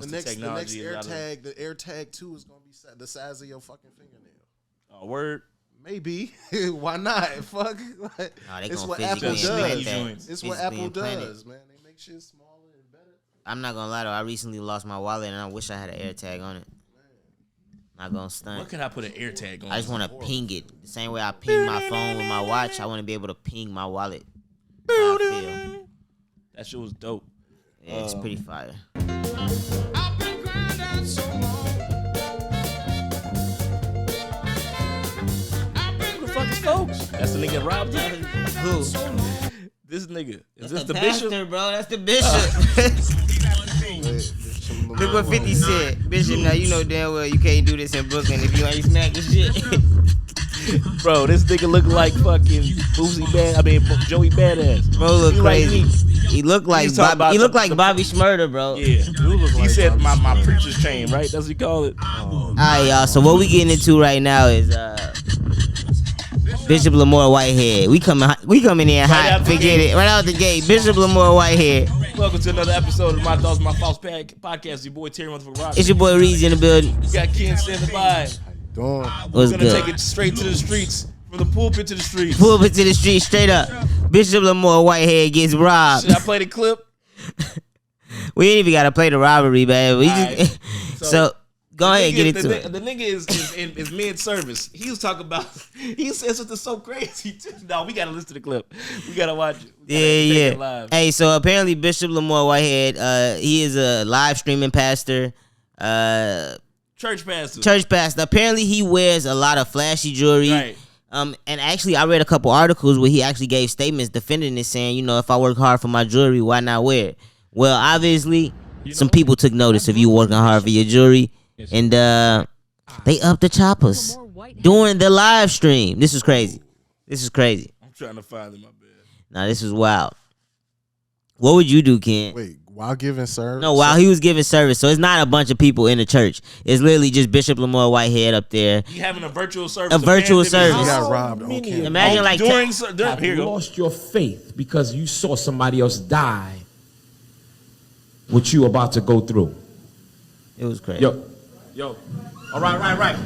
once the technology the is next the AirTag 2 is gonna be the size of your fucking fingernail. Oh, word. Maybe. Why not? Fuck. It's what Apple does. It's what Apple does, man. They make shit smaller and better. I'm not gonna lie though. I recently lost my wallet and I wish I had an AirTag on it. Not gonna stunt. What can I put an AirTag on? I just want to ping it the same way I ping my phone with my watch. I want to be able to ping my wallet. How I feel. That shit was dope. Yeah, it's pretty fire. I've been grinding so long. Who the fuck is folks? That's the nigga Rob. Who? This nigga. Is That's this the pastor, bishop? bro. That's the bishop. Look what 50 said. Bishop, now you know damn well you can't do this in Brooklyn if you ain't smack the shit. Bro, this nigga look like fucking Joey Badass. Bro, look He crazy. Like he look like He's talking Bobby. He about look like Bobby Shmurda, bro. Yeah, he like said Bobby my preacher's chain, right? That's what you call it. All right, y'all. So what we getting into right now is Bishop Lamore Whitehead. We coming in hot. Forget it. Right out the gate. Bishop Lamore Whitehead. Welcome to another episode of My Thoughts, My Thoughts podcast. Your boy Terry Motherfucker Rob. It's your boy Reezy in the building. You got Ken standing by. Doing. What's We're gonna good? take it straight to the streets. From the pulpit to the streets. Pulpit to the street, straight up. Bishop Lamore Whitehead gets robbed. Should I play the clip? We ain't even gotta play the robbery, man. We Alright. just so go ahead, get into it. The nigga is mid-service. He was talking about. He said something so crazy. No, we gotta listen to the clip. We gotta watch it. Yeah. Live. Hey, so apparently Bishop Lamore Whitehead, he is a live streaming pastor. Church pastor. Church pastor. Apparently he wears a lot of flashy jewelry. Right. And actually I read a couple articles where he actually gave statements defending it, saying, you know, if I work hard for my jewelry, why not wear it? Well, obviously, some people took notice of you working hard for your jewelry, and they upped the choppers during the live stream. This is crazy. I'm trying to find it, my bad. Nah, this is wild. What would you do, Ken? Wait, while giving service? No, while he was giving service. So it's not a bunch of people in the church. It's literally just Bishop Lamore Whitehead up there. He having a virtual service. A virtual service. He got robbed on camera. Imagine like during Have here you go. lost your faith because you saw somebody else die. What you about to go through? it was crazy. Yo. All right. All right.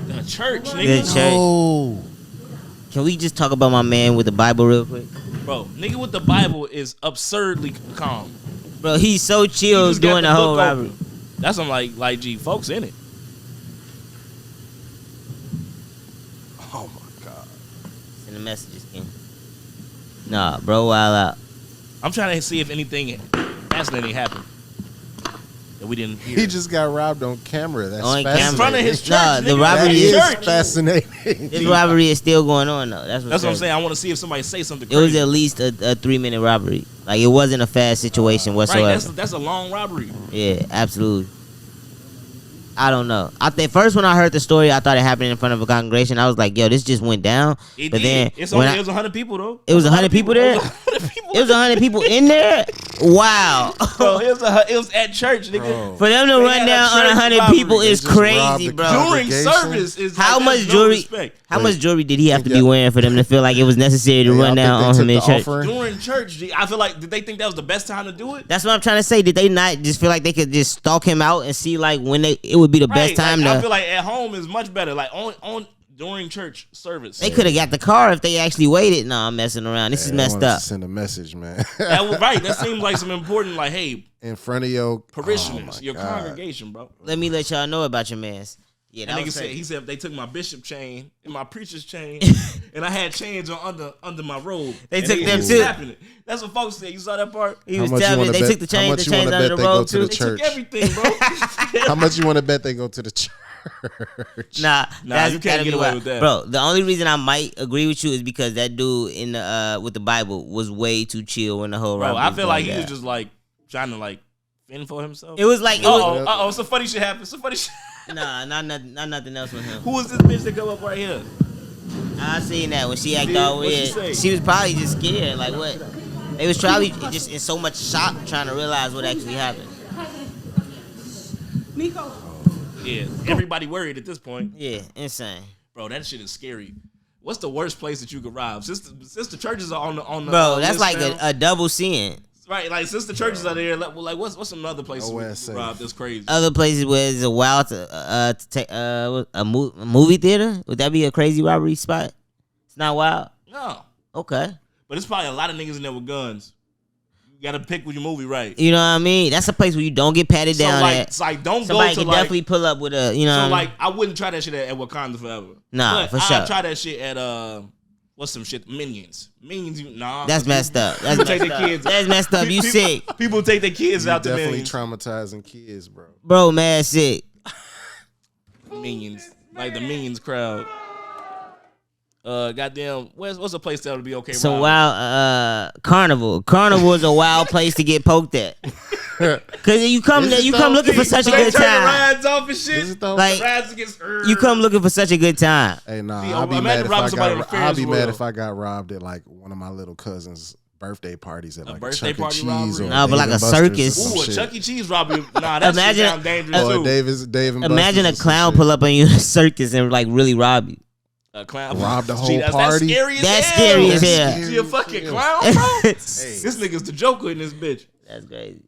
The church, The nigga. church. Oh. Can we just talk about my man with the Bible real quick? Bro, nigga with the Bible is absurdly calm. Bro, he's so He chill just got doing the whole book robbery. open. That's some like G folks in it. Oh my God. Send the messages, Ken. Nah, bro, wild out. I'm trying to see if anything fascinating happened that we didn't hear. He just got robbed on camera. That's On fascinating. camera. in front of his church. Nah, the nigga. robbery That is- is church. fascinating. This robbery is still going on, though. That's That's what I'm crazy. saying. I want to see if somebody say something It was crazy. at least a 3-minute robbery. Like, it wasn't a fast situation whatsoever. Right, that's a long robbery. Yeah, absolutely. I don't know. I think first when I heard the story, I thought it happened in front of a congregation. I was like, "Yo, this just went down." It but did. then It when was 100 people though. it was 100 people there. It was 100 people in there. Wow. Bro, it was at church, nigga. Bro. For them to They run had a down on church 100 robbery. people They is just robbed crazy, the bro. During congregation. service is How like, much that's no jewelry? respect. How much jewelry did he have to Yeah. be wearing for them to feel like it was necessary to Y'all run think down they on took him in the church? offering? During church, G, I feel like did they think that was the best time to do it? That's what I'm trying to say. Did they not just feel like they could just stalk him out and see like when it would be the best time I to? feel like at home is much better. Like on during church service. They could have got the car if they actually waited. No, I'm messing around. This is They messed wanted to up. Send a message, man. That seems like some important. Like, hey, In front of your parishioners, oh my your God. congregation, bro. Let me let y'all know about your mans. Yeah, That that nigga was said crazy. he said they took my bishop chain and my preacher's chain, and I had chains on under my robe. They And took them was too. snapping it. That's what folks said. You saw that part? He How was much you telling me wanna they bet- took the how chains, much the you chains wanna under bet the they go robe to the too. They church? took everything, bro. How much you want to bet they go to the church? Nah, that's you can't gotta get be away wild. with that. Bro, the only reason I might agree with you is because that dude in the with the Bible was way too chill when the whole Bro, robbery I was feel like going he was down. just like trying to like fend for himself. It was like it was, Some funny shit happened. Some funny shit. nah, not nothing else with him. Who was this bitch that come up right here? I seen that when she acted did? all What'd she weird. say? She was probably just scared. Like what? They was probably just in so much shock trying to realize what actually happened. Yeah, everybody worried at this point. Yeah, insane. Bro, that shit is scary. What's the worst place that you could rob? Since the churches are on the bro, that's list like now, a double sin. right? Like since the churches are there, like what's some other places we OSA. could rob that's crazy? Other places where it's a wild to take a movie theater. Would that be a crazy robbery spot? It's not wild. No, Okay. but it's probably a lot of niggas in there with guns. You gotta pick with your movie right. You know what I mean? That's a place where you don't get patted So down like, at. it's like don't Somebody go to can like. definitely pull up with a, you know. So what I mean? like I wouldn't try that shit at Wakanda forever. Nah, but for sure. I'll try that shit at what's some shit? Minions. Nah. That's messed up. That's People messed take their up. kids. That's messed up. You sick, People take their kids You out to definitely Minions. traumatizing kids, bro. bro. Mad sick. Minions. Like the Minions crowd. Goddamn, what's a place that would be okay? So robbing? wild. Carnival. Carnival is a wild place to get poked at. Cause you come Is there, it you come though? looking for such a They good turn the time. rides off and shit. Is it though? Like, The rides against you come looking for such a good time. Hey, nah, See, I'll be imagine mad if robbing I somebody got. on a I'll be Ferris mad wheel. if I got robbed at like one of my little cousins' birthday parties at like a birthday Chuck E. party Cheese robbery? or Nah, but Dave like and a Buster's or circus. some Ooh, a shit. Chuck E. Cheese robbery. Nah, that shit Imagine sound dangerous Or too. Dave and Imagine a Buster's or some clown shit. pull up on you in a circus and like really rob you. A clown. Rob the whole Gee, that's party? scary as That's hell. scary as That's hell. scary. See a fucking clown, bro? Hey, This nigga's the Joker in this bitch. That's crazy.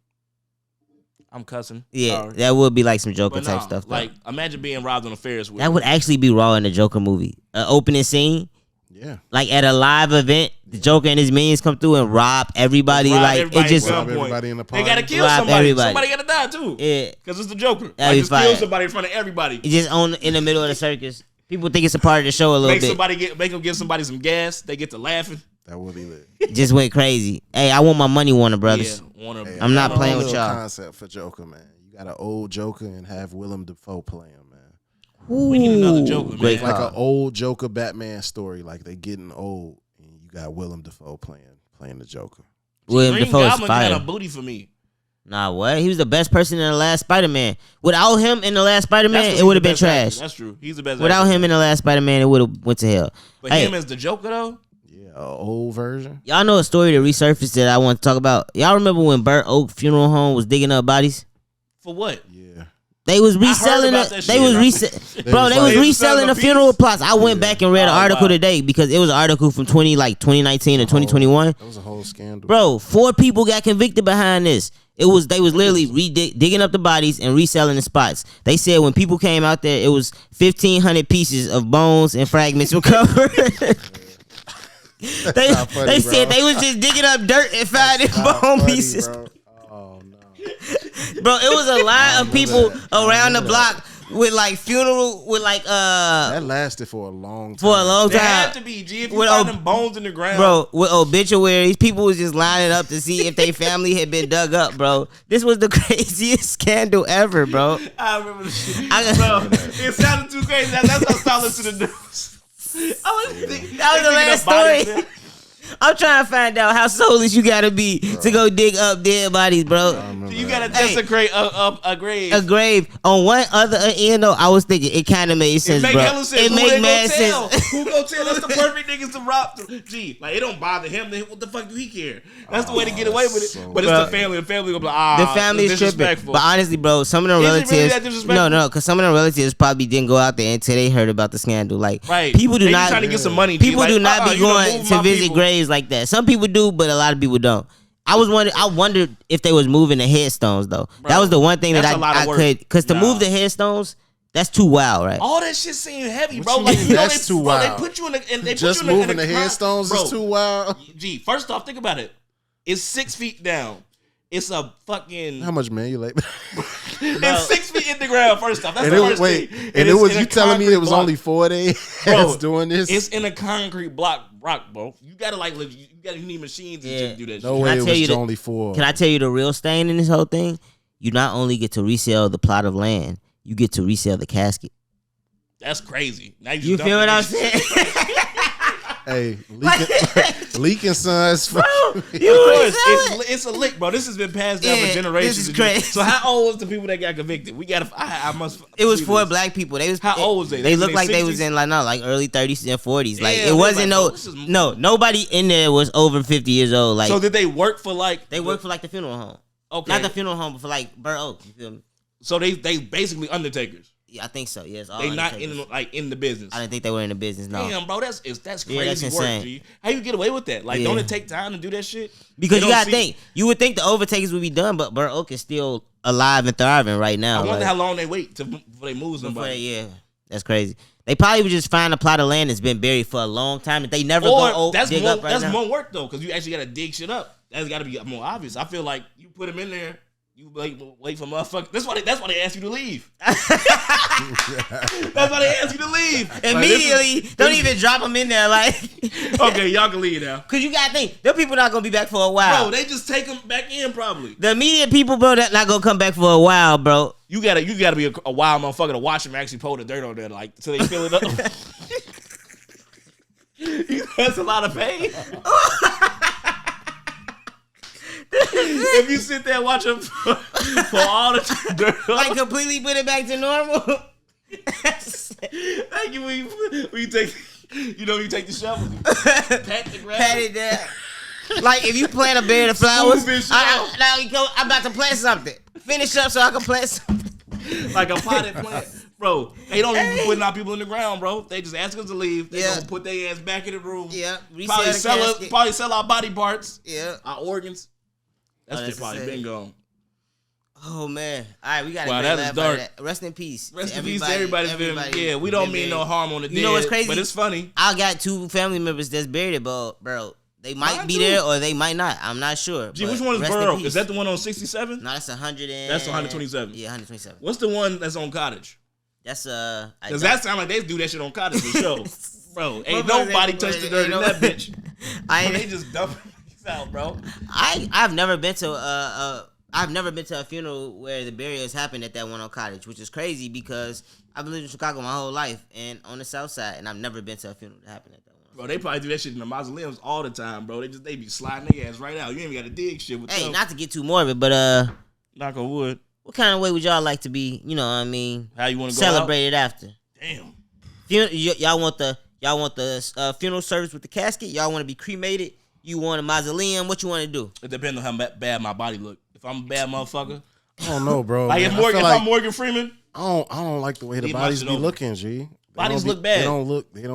I'm cussing. Yeah, Sorry. that would be like some Joker But type nah, stuff. Though. like imagine being robbed on a Ferris wheel. That would actually be raw in the Joker movie. An opening scene, yeah. like at a live event, the Joker and his minions come through and rob everybody. Rob like everybody it just, at Rob some point. everybody in the They gotta party. kill Rob somebody. everybody. Somebody gotta die too. yeah, Cause it's the Joker. That'd Like be just kill fire. somebody in front of everybody. it just on in the middle of the circus. People think it's a part of the show a little bit. Make them give somebody some gas. They get to laughing. That would be lit. Just went crazy. Hey, I want my money, Warner Brothers. Yeah, Warner. Hey, I'm not I got a playing with little y'all. Concept for Joker, man. You got an old Joker and have Willem Dafoe play him, man. We need another Joker, Great man. Like call. an old Joker Batman story. Like they getting old, and you got Willem Dafoe playing the Joker. William Green Dafoe's Goblin got fire. a booty for me. Nah, what? He was the best person in the last Spider-Man. Without him in the last That's Spider-Man, 'cause it he's would have the been best actor. trash. That's true. He's the best. Without actor. him in the last Spider-Man, it would have went to hell. But Hey, him as the Joker though. Yeah, an old version. y'all know a story that resurfaced that I want to talk about. Y'all remember when Burt Oak Funeral Home was digging up bodies? For what? Yeah. They was reselling about it. that They shit, was bro. bro. They was They was reselling selling the the funeral pieces? plots. I went back and read an Oh, article wow. today because it was an article from 2019 or 2021. That was a whole scandal. Bro, 4 people got convicted behind this. They was literally digging up the bodies and reselling the spots. They said when people came out there, it was 1,500 pieces of bones and fragments recovered. They not funny, said bro. they was just digging up dirt and finding Not bone funny, pieces. Bro. Oh no. Bro, it was a line of people around the block with like funeral with like That lasted for a long time. for a long There had time. to be. G, if you With find ob- them bones in the ground, Bro, with obituaries, people was just lining up to see if their family had been dug up, bro. This was the craziest scandal ever, bro. I remember the shit. I- Bro, it sounded too crazy. That's how I started listening to the news. I was thinking, That was the last story. I'm trying to find out how soulless you gotta be to go dig up dead bodies, bro. You gotta Hey. desecrate a grave. A grave. On one other end, though, I was thinking it kind of made It sense, make bro. hella sense. It Who make they mad gonna tell? sense. Who gonna tell? That's the perfect niggas to rob. Gee, like it don't bother him. Then what the fuck do he care? That's the way to get away with it. so But it's Bro. the family. The family gonna be like, The family it's is tripping. disrespectful. But honestly, bro, some of them Is it really relatives. that disrespectful? No, because some of them relatives probably didn't go out there until they heard about the scandal. Like, Right. people do They not. trying to get some money. G. People Like, do not be you done going moved to my visit people. graves like that. Some people do, but a lot of people don't. I wondered if they was moving the headstones though. Bro, that was the one thing that that's a lot of I work. could, because to Nah. move the headstones, that's too wild, right? All that shit seem heavy, What bro. you Like mean you know, that's too bro, they wild? put you in the and they Just put you in moving the the headstones bro, is too wild. Gee, first off, think about it. It's 6 feet down. It's a fucking. How much man you like? It's 6 feet in the ground. First off, that's And the it was first wait, thing. and it it's was in a you telling me concrete it was block. only 4 days Bro, doing this? It's in a concrete block, rock, bro. You gotta you need machines and Yeah. shit to do that. No shit. way I it tell was you the- only 4. Can I tell you the real stain in this whole thing? You not only get to resell the plot of land, you get to resell the casket. That's crazy. Now You just feel what I'm dumping saying? Hey, leaking sons. Bro, you Of course, resell it? it's a lick, bro. This has been passed down Yeah, for generations. this is and gen- crazy. So how old was the people that got convicted? We gotta. I must. It was see 4 this. black people. They was How old was they? They was looked in like their they was 60s? in like early 30s and 40s. Like Yeah, it they wasn't like, bro, this is- nobody in there was over 50 years old. Like So did they work for like? they worked for like the funeral home. Okay. Not the funeral home, but for like Burt Oak. You feel me? So they basically undertakers. Yeah, I think so. Yes, they not in the business. I didn't think they were in the business. No, damn, bro, that's crazy that's insane. work. G. How you get away with that? Like, don't it take time to do that shit? Because you gotta think. You would think the overtakers would be done, but Burt Oak is still alive and thriving right now. I wonder how long they wait before they move somebody. Yeah, that's crazy. They probably would just find a plot of land that's been buried for a long time. If they never dig up right that's now. more work though, because you actually gotta dig shit up. That's gotta be more obvious. I feel like you put them in there. You wait for motherfuckers. That's why they ask you to leave. That's why they ask you to leave. Immediately. Don't even drop them in there. Like, okay, y'all can leave now. Because you got to think, them people not going to be back for a while. Bro, they just take them back in probably. The immediate people, bro, that not going to come back for a while, bro. You gotta be a wild motherfucker to watch them actually pull the dirt on there, like, so they fill it up. That's a lot of pain. If you sit there and watch them for all the dirt, like completely put it back to normal. Like when you take, you take the shovel, you pat the ground, pat it down. Like if you plant a bed of flowers, I'm about to plant something. Finish up so I can plant something. Like a potted plant. Bro, they don't even be putting our people in the ground, bro. They just ask us to leave. They gonna put their ass back in the room. Yeah. Probably sell our body parts. Yeah. Our organs. That's just probably been gone. Oh man! All right, we got to that is dark. Rest in peace. Rest in peace to everybody. Yeah, we don't mean no harm on the dead. You know what's crazy? But it's funny. I got 2 family members that's buried, bro. They might be there or they might not. I'm not sure. Gee, which one is Burrow? Is that the one on 67? No, that's 100 That's 127. Yeah, 127. What's the one that's on Cottage? That's Because that sound like they do that shit on Cottage for sure. Bro, ain't nobody touched the dirt in that bitch. They just dumping these out, bro. I've never been to a funeral where the burials happened at that one on Cottage, which is crazy because I've lived in Chicago my whole life and on the South Side, and I've never been to a funeral that happened at that one. Bro, they probably do that shit in the mausoleums all the time, bro. They be sliding their ass right out. You ain't even got to dig shit with them. Hey, not to get too morbid, but knock on wood. What kind of way would y'all like to be? You know what I mean? How you want to go celebrated after? Damn. Y'all want the funeral service with the casket? Y'all want to be cremated? You want a mausoleum? What you want to do? It depends on how bad my body look. If I'm a bad motherfucker, I don't know, bro. Like if I'm Morgan Freeman, I don't like the way the bodies be looking, G. Bodies look bad. They don't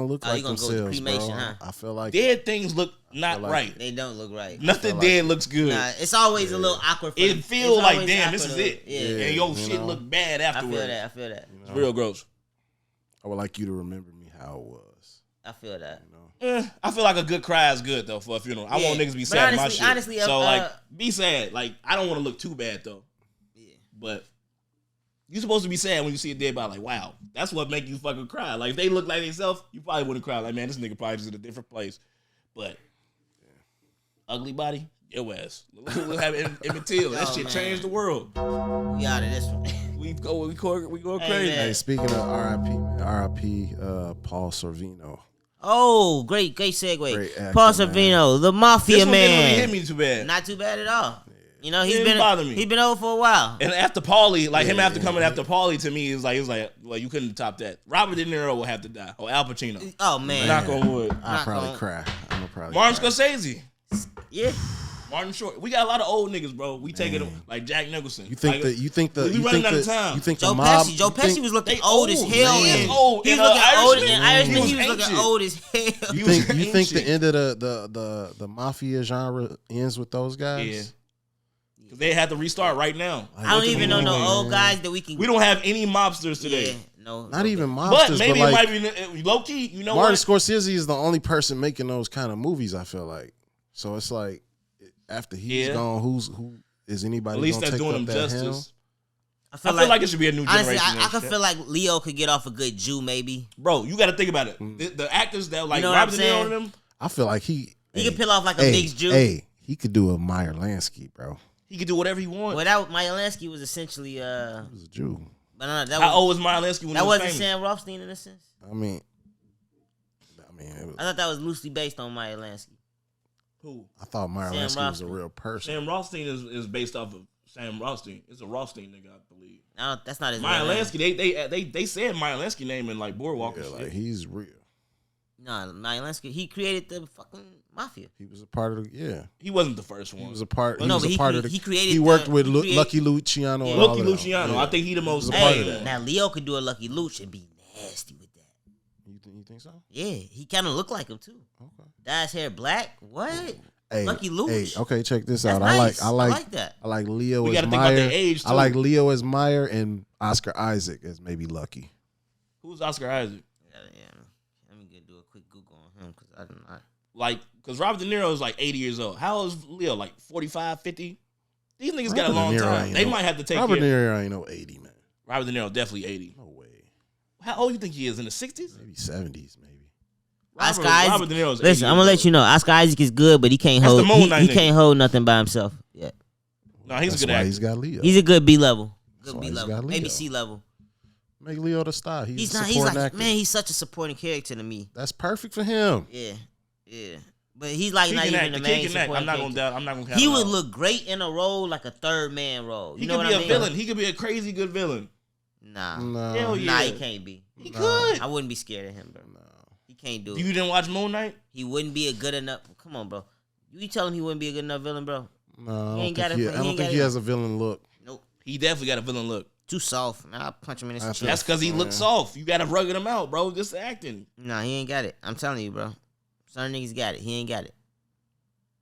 look like themselves, cremation, bro. Huh? I feel like dead things look not right. They don't look right. Nothing dead looks good. Nah, it's always a little awkward. It feels like, damn, this is it. Yeah. And your shit look bad afterwards. I feel that. It's real gross. I would like you to remember me how it was. I feel that. I feel like a good cry is good though for a funeral. I want niggas to be sad in my shit. Honestly, so be sad. Like I don't want to look too bad though. Yeah. But you're supposed to be sad when you see a dead body. Like wow, that's what make you fucking cry. Like if they look like themselves, you probably wouldn't cry. Like man, this nigga probably just in a different place. But ugly body, your ass. We'll have Emmett Till. That shit changed the world. We out of this one. we go crazy. Hey, speaking of R.I.P. Paul Sorvino. Oh, great segue. Paul Sorvino, the Mafia this man. This one didn't really hit me too bad. Not too bad at all. Yeah. You know, he's been over for a while. And after Paulie, like him after coming after Paulie, to me, it was like, well, you couldn't top that. Robert De Niro will have to die. Or Al Pacino. Oh man. Knock on wood. I'll probably cry. I'm gonna probably Martin cry. Scorsese. Yeah. Martin Short. We got a lot of old niggas, bro. We taking them like Jack Nicholson. You think the Joe mob, Pesci. Joe Pesci was looking old as hell. He was old. He was looking old in Irishman. He was looking old as hell. You think the end of the mafia genre ends with those guys? Yeah. Cause they had to restart right now. I don't even know no old guys that we can. We don't have any mobsters today. Yeah, no. Not even mobsters. But maybe it might be low key. You know Martin what? Scorsese is the only person making those kind of movies. I feel like. So it's like after he's gone, who is anybody? At least gonna that's take doing up them that justice. Helm? I feel like it should be a new honestly, generation. I could feel like Leo could get off a good Jew, maybe. Bro, you got to think about it. The actors that like you know Robert De Niro and them. I feel like he could peel off like a mixed Jew. Hey, he could do a Meyer Lansky, bro. He could do whatever he wants. Well, Meyer Lansky was essentially He was a Jew. But no, that How old was Meyer Lansky when that he was wasn't famous? Sam Rothstein in a sense. I mean, I thought that was loosely based on Meyer Lansky. Who? I thought Meyer Sam Lansky was a real person. Sam Rothstein is based off of Sam Rothstein. It's a Rothstein nigga, I believe. No, that's not his Meyer real name. Lansky, they said Meyer Lansky name in like Boardwalk Yeah, and like shit. he's real. Nah, Linsky, he created the fucking mafia. He was a part of He wasn't the first one. He was a part. Well, he but was he created. He worked with Lucky Luciano. Yeah. And all Lucky of them. Luciano. Yeah. I think he the most. Hey, now Leo could do a Lucky Luch and be nasty with that. You think so? Yeah, he kind of looked like him too. Okay. Dye his hair black. What? Hey, Lucky Luch. Hey, okay, check this That's out. nice. I like that. I like Leo We as gotta think about Meyer. their age, too. I like Leo as Meyer and Oscar Isaac as maybe Lucky. Who's Oscar Isaac? Yeah. Let me do a quick Google on him because I don't know. Like, because Robert De Niro is like 80 years old. How old is Leo? Like 45, 50? These niggas got a long time. They might have to take Robert De Niro ain't no 80, man. Robert De Niro definitely 80. No way. How old you think he is? In the 60s? Maybe 70s, maybe. Oscar Isaac. Robert De Niro's Listen, I'm gonna let you know. Oscar Isaac is good, but he can't That's hold. the Moon Knight He nigga. can't hold nothing by himself. Yeah, No, he's That's a good why actor. he's got Leo. he's a good B level. That's Good why B he's level, got maybe Leo. C level. Make Leo the star. He's a He's supporting like actor. man. He's such a supporting character to me. That's perfect for him. Yeah. But he's like He not can even act. the The main kid can act. supporting I'm not gonna character. doubt. I'm not gonna count He him would out. look great in a role like a third man role. You He know could what be I a mean? villain. He could be a crazy good villain. Nah, No. Hell yeah. nah, he can't be. He could. I wouldn't be scared of him, bro. He can't do it. You didn't watch Moon Knight? He wouldn't be a good enough. Come on, bro. You telling he wouldn't be a good enough villain, bro? No, He I ain't don't got think it he, for- I he don't ain't think got he it. has a villain look. Nope. He definitely got a villain look. Too soft, man. I'll punch him in his chest. That's because he looks soft. You gotta rugged him out, bro. Just acting. Nah, he ain't got it. I'm telling you, bro. Some niggas got it. He ain't got it.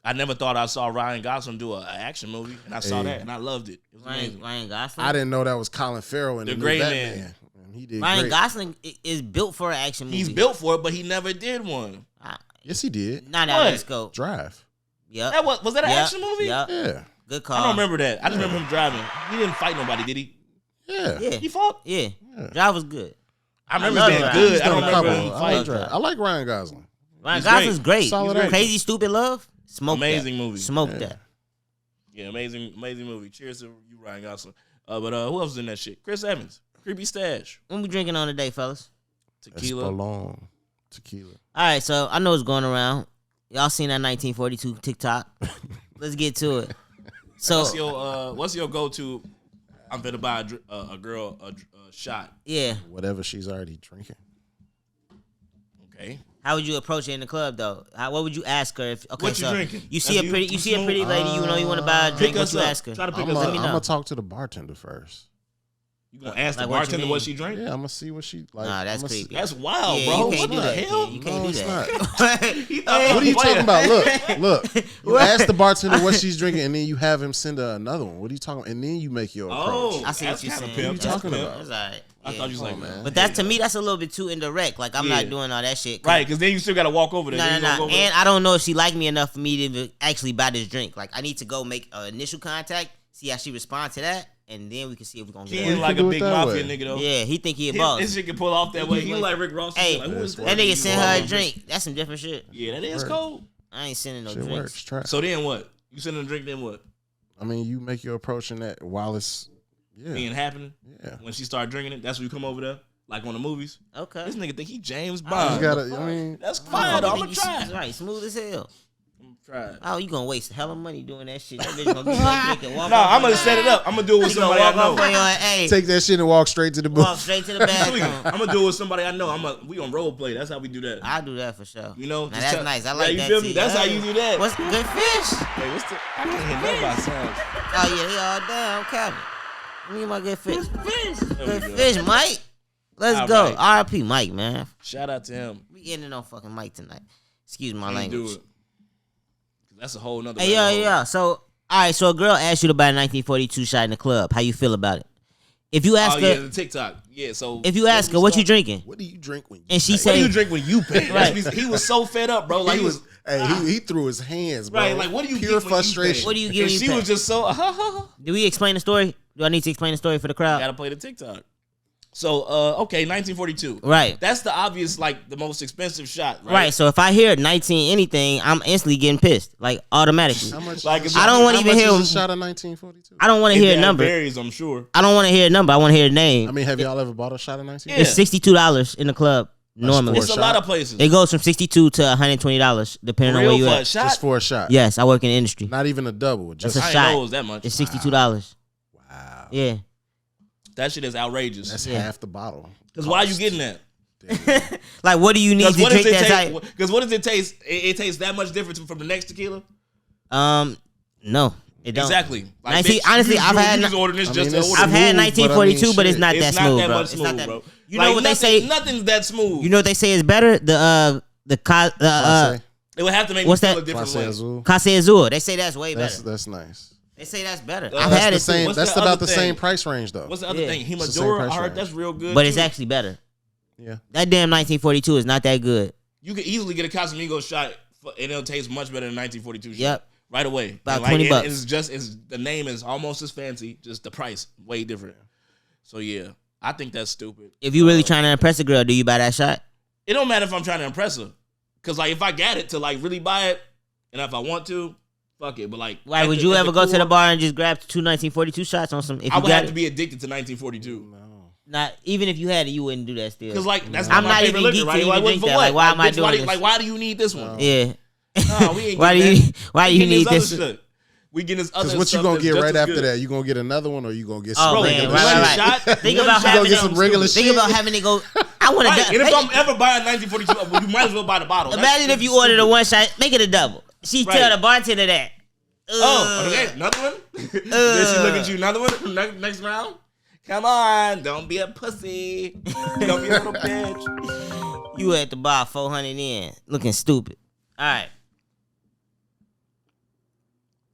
I never thought I saw Ryan Gosling do an action movie, and I saw that, and I loved it. It was amazing. Ryan Gosling. I didn't know that was Colin Farrell in The the new Gray Batman. Man. And he did Ryan great. Gosling is built for an action movie. He's built for it, but he never did one. Yes, he did. Not out of What? the scope. Drive. Yep. That was that an Yep. action movie? Yep. Yeah. Good call. I don't remember that. I just remember him driving. He didn't fight nobody, did he? Yeah. Yeah. He fought. Yeah. Yeah. Drive was good. I remember love being Drive. good. He's I don't Done a remember couple. him I fighting. like Drive. I like Ryan Gosling. Ryan He's Gosling's great. great. Solid He's actor. Crazy Stupid Love. Smoke Amazing that. movie. Smoke Yeah. that. Yeah, amazing movie. Cheers to you, Ryan Gosling. But who else was in that shit? Chris Evans, Creepy Stash, What we drinking on today, fellas? Tequila. Espolon. Tequila. All right, so I know it's going around. Y'all seen that 1942 TikTok? Let's get to it. So What's your go-to? I'm gonna buy a girl a shot. yeah, Whatever she's already drinking. Okay. how would you approach it in the club though? What would you ask her if? Okay, What you so drinking? You see That's a pretty, you you see a pretty smoke? lady. You know you want to buy a drink. Pick What us you up. ask her? Try to pick I'm us up. Let me know. gonna talk to the bartender first. You gonna ask Like the what you bartender mean? what she drink? Yeah, I'm gonna see what she like. Nah, that's I'ma see- creepy. That's wild, Yeah, bro. you can't What do the that. hell? Kid. You can't No, do it's that. He thought What are you talking about? Look. You What? ask the bartender what she's drinking, and then you have him send her another one. What are you talking about? And then you make your approach. Oh, I see that's what you're kinda saying. pimp. What you talking That's about? That's all right. I Yeah. thought you was like, man. But that's to me, that's a little bit too indirect. Like I'm Yeah. not doing all that shit. right, because then you still gotta walk over there. No, Then no, you gonna no. go over And I don't know if she liked me enough for me to even actually buy this drink. Like I need to go make an initial contact, see how she responds to that, and then we can see if we're gonna He get ain't it. like can a do it big that mafia way. nigga though. Yeah, he think he a His- boss. This shit can pull off that way. He like Rick Ross. Hey, Like, who is that nigga sent her a drink. That's some different shit. Yeah, that is Word. cold. I ain't sending no Shit drinks. works. Try. So then what? You send him a drink, then what? I mean, you make your approach in that while it's Being happening? yeah. When she start drinking it, that's when you come over there? Like on the movies? Okay. This nigga think he James You Bond. gotta. I mean, That's fine though. I'm gonna try it. Right, smooth as hell. I'm gonna try it. Oh, you gonna waste hella money doing that shit. That bitch gonna get one drink and walk No, off I'm on gonna set it up. I'm gonna do it with You gonna somebody I walk off on know. your hey, take that shit and walk straight to the walk booth. straight to the bathroom. I'm gonna do it with somebody I know. We gonna role play. That's how we do that. I'll do that for sure. You know, now just that's tell- nice. I Yeah, like you that feel too. me? That's how you do that. What's good fish? Hey, what's the? I can't hear nothing about sounds. Oh yeah, they all down, Calvin. Let me get my good fish. There Good we go. fish, Mike. Let's All go. right. R.I.P. Mike, man. Shout out to him. We ending on fucking Mike tonight. Excuse my Can't do language. it. 'Cause that's a whole nother. Hey, rabbit hole. yeah. So, all right. So, a girl asked you to buy a 1942 shot in the club. How you feel about it? If you ask Oh her, yeah, the TikTok. Yeah. So if you ask her, what you drinking, What do you drink when you? and she What do say, you drink when you pay? Right. He was so fed up, bro. Like he was. Hey, he threw his hands, bro. right. Like what do you Pure get when frustration. You pay? What do you get And when you she pay? was just so. do we explain the story? Do I need to explain the story for the crowd? Gotta play the TikTok. So okay, 1942. Right. That's the obvious, like the most expensive shot, right? Right. So if I hear 19 anything, I'm instantly getting pissed, like automatically. How much? Like, is I a don't wanna how even much hear is him. a shot of 1942. I don't want to hear a That number. varies, I'm sure. I don't want to hear a number. I want to hear a name. I mean, have y'all ever bought a shot of 19? Yeah. It's $62 in the club normally. It's a shot? lot of places. It goes from $62 to $120 depending on where Real you for a at. shot. Just for a shot. Yes, I work in the industry. Not even a double. Just That's I a didn't shot. know it was that much. It's $62. wow. Yeah. That shit is outrageous. That's Yeah. half the bottle. Because why are you getting that? Like, what do you need to drink that type? Because what does it taste? It tastes that much different from the next tequila? No. It don't. Exactly. Like, honestly, I've had 1942, but it's not that smooth, bro. It's not that. You know what they say? Nothing's that smooth. You know what they say is better? It would have to make what's me feel that? a different way. Casa Azul. They say that's way better. That's nice. They say that's better. I've had it. That's about the same price range though. What's the other thing? Himadura. I heard that's real good. But it's actually better. Yeah. That damn 1942 is not that good. You could easily get a Casamigos shot and it'll taste much better than 1942 shot. Yep. Right away. About $20. It's the name is almost as fancy, just the price way different. So yeah, I think that's stupid. If you really trying to impress a girl, do you buy that shot? It don't matter if I'm trying to impress her, cause like if I got it to like really buy it, and if I want to, fuck it. But like, why would you ever go to the bar and just grab 2 1942 shots on some? If I you would have got to be addicted to 1942. No. Not even if you had it, you wouldn't do that still. Cause like that's I'm not not my favorite even liquor, geek right? to Like, even drink for that. what? Like, why am I bitch, doing this? Like, why do you need this one? Yeah. No, we ain't. Why do you need this? Shit. We getting this other. Because what you gonna get right after that? You gonna get another one, or you gonna get some regular right. shot? Think about having get some regular shit. Think about having it go. I want Right. to. And if I'm ever buying 1942, well, you might as well buy the bottle. Imagine if you ordered a one shot, make it a double. She tell the bartender that. Oh, okay, another one. Then she look at you, another one. Next round. Come on, don't be a pussy. Don't be a little bitch. You at the bar 400 in, looking stupid. All right.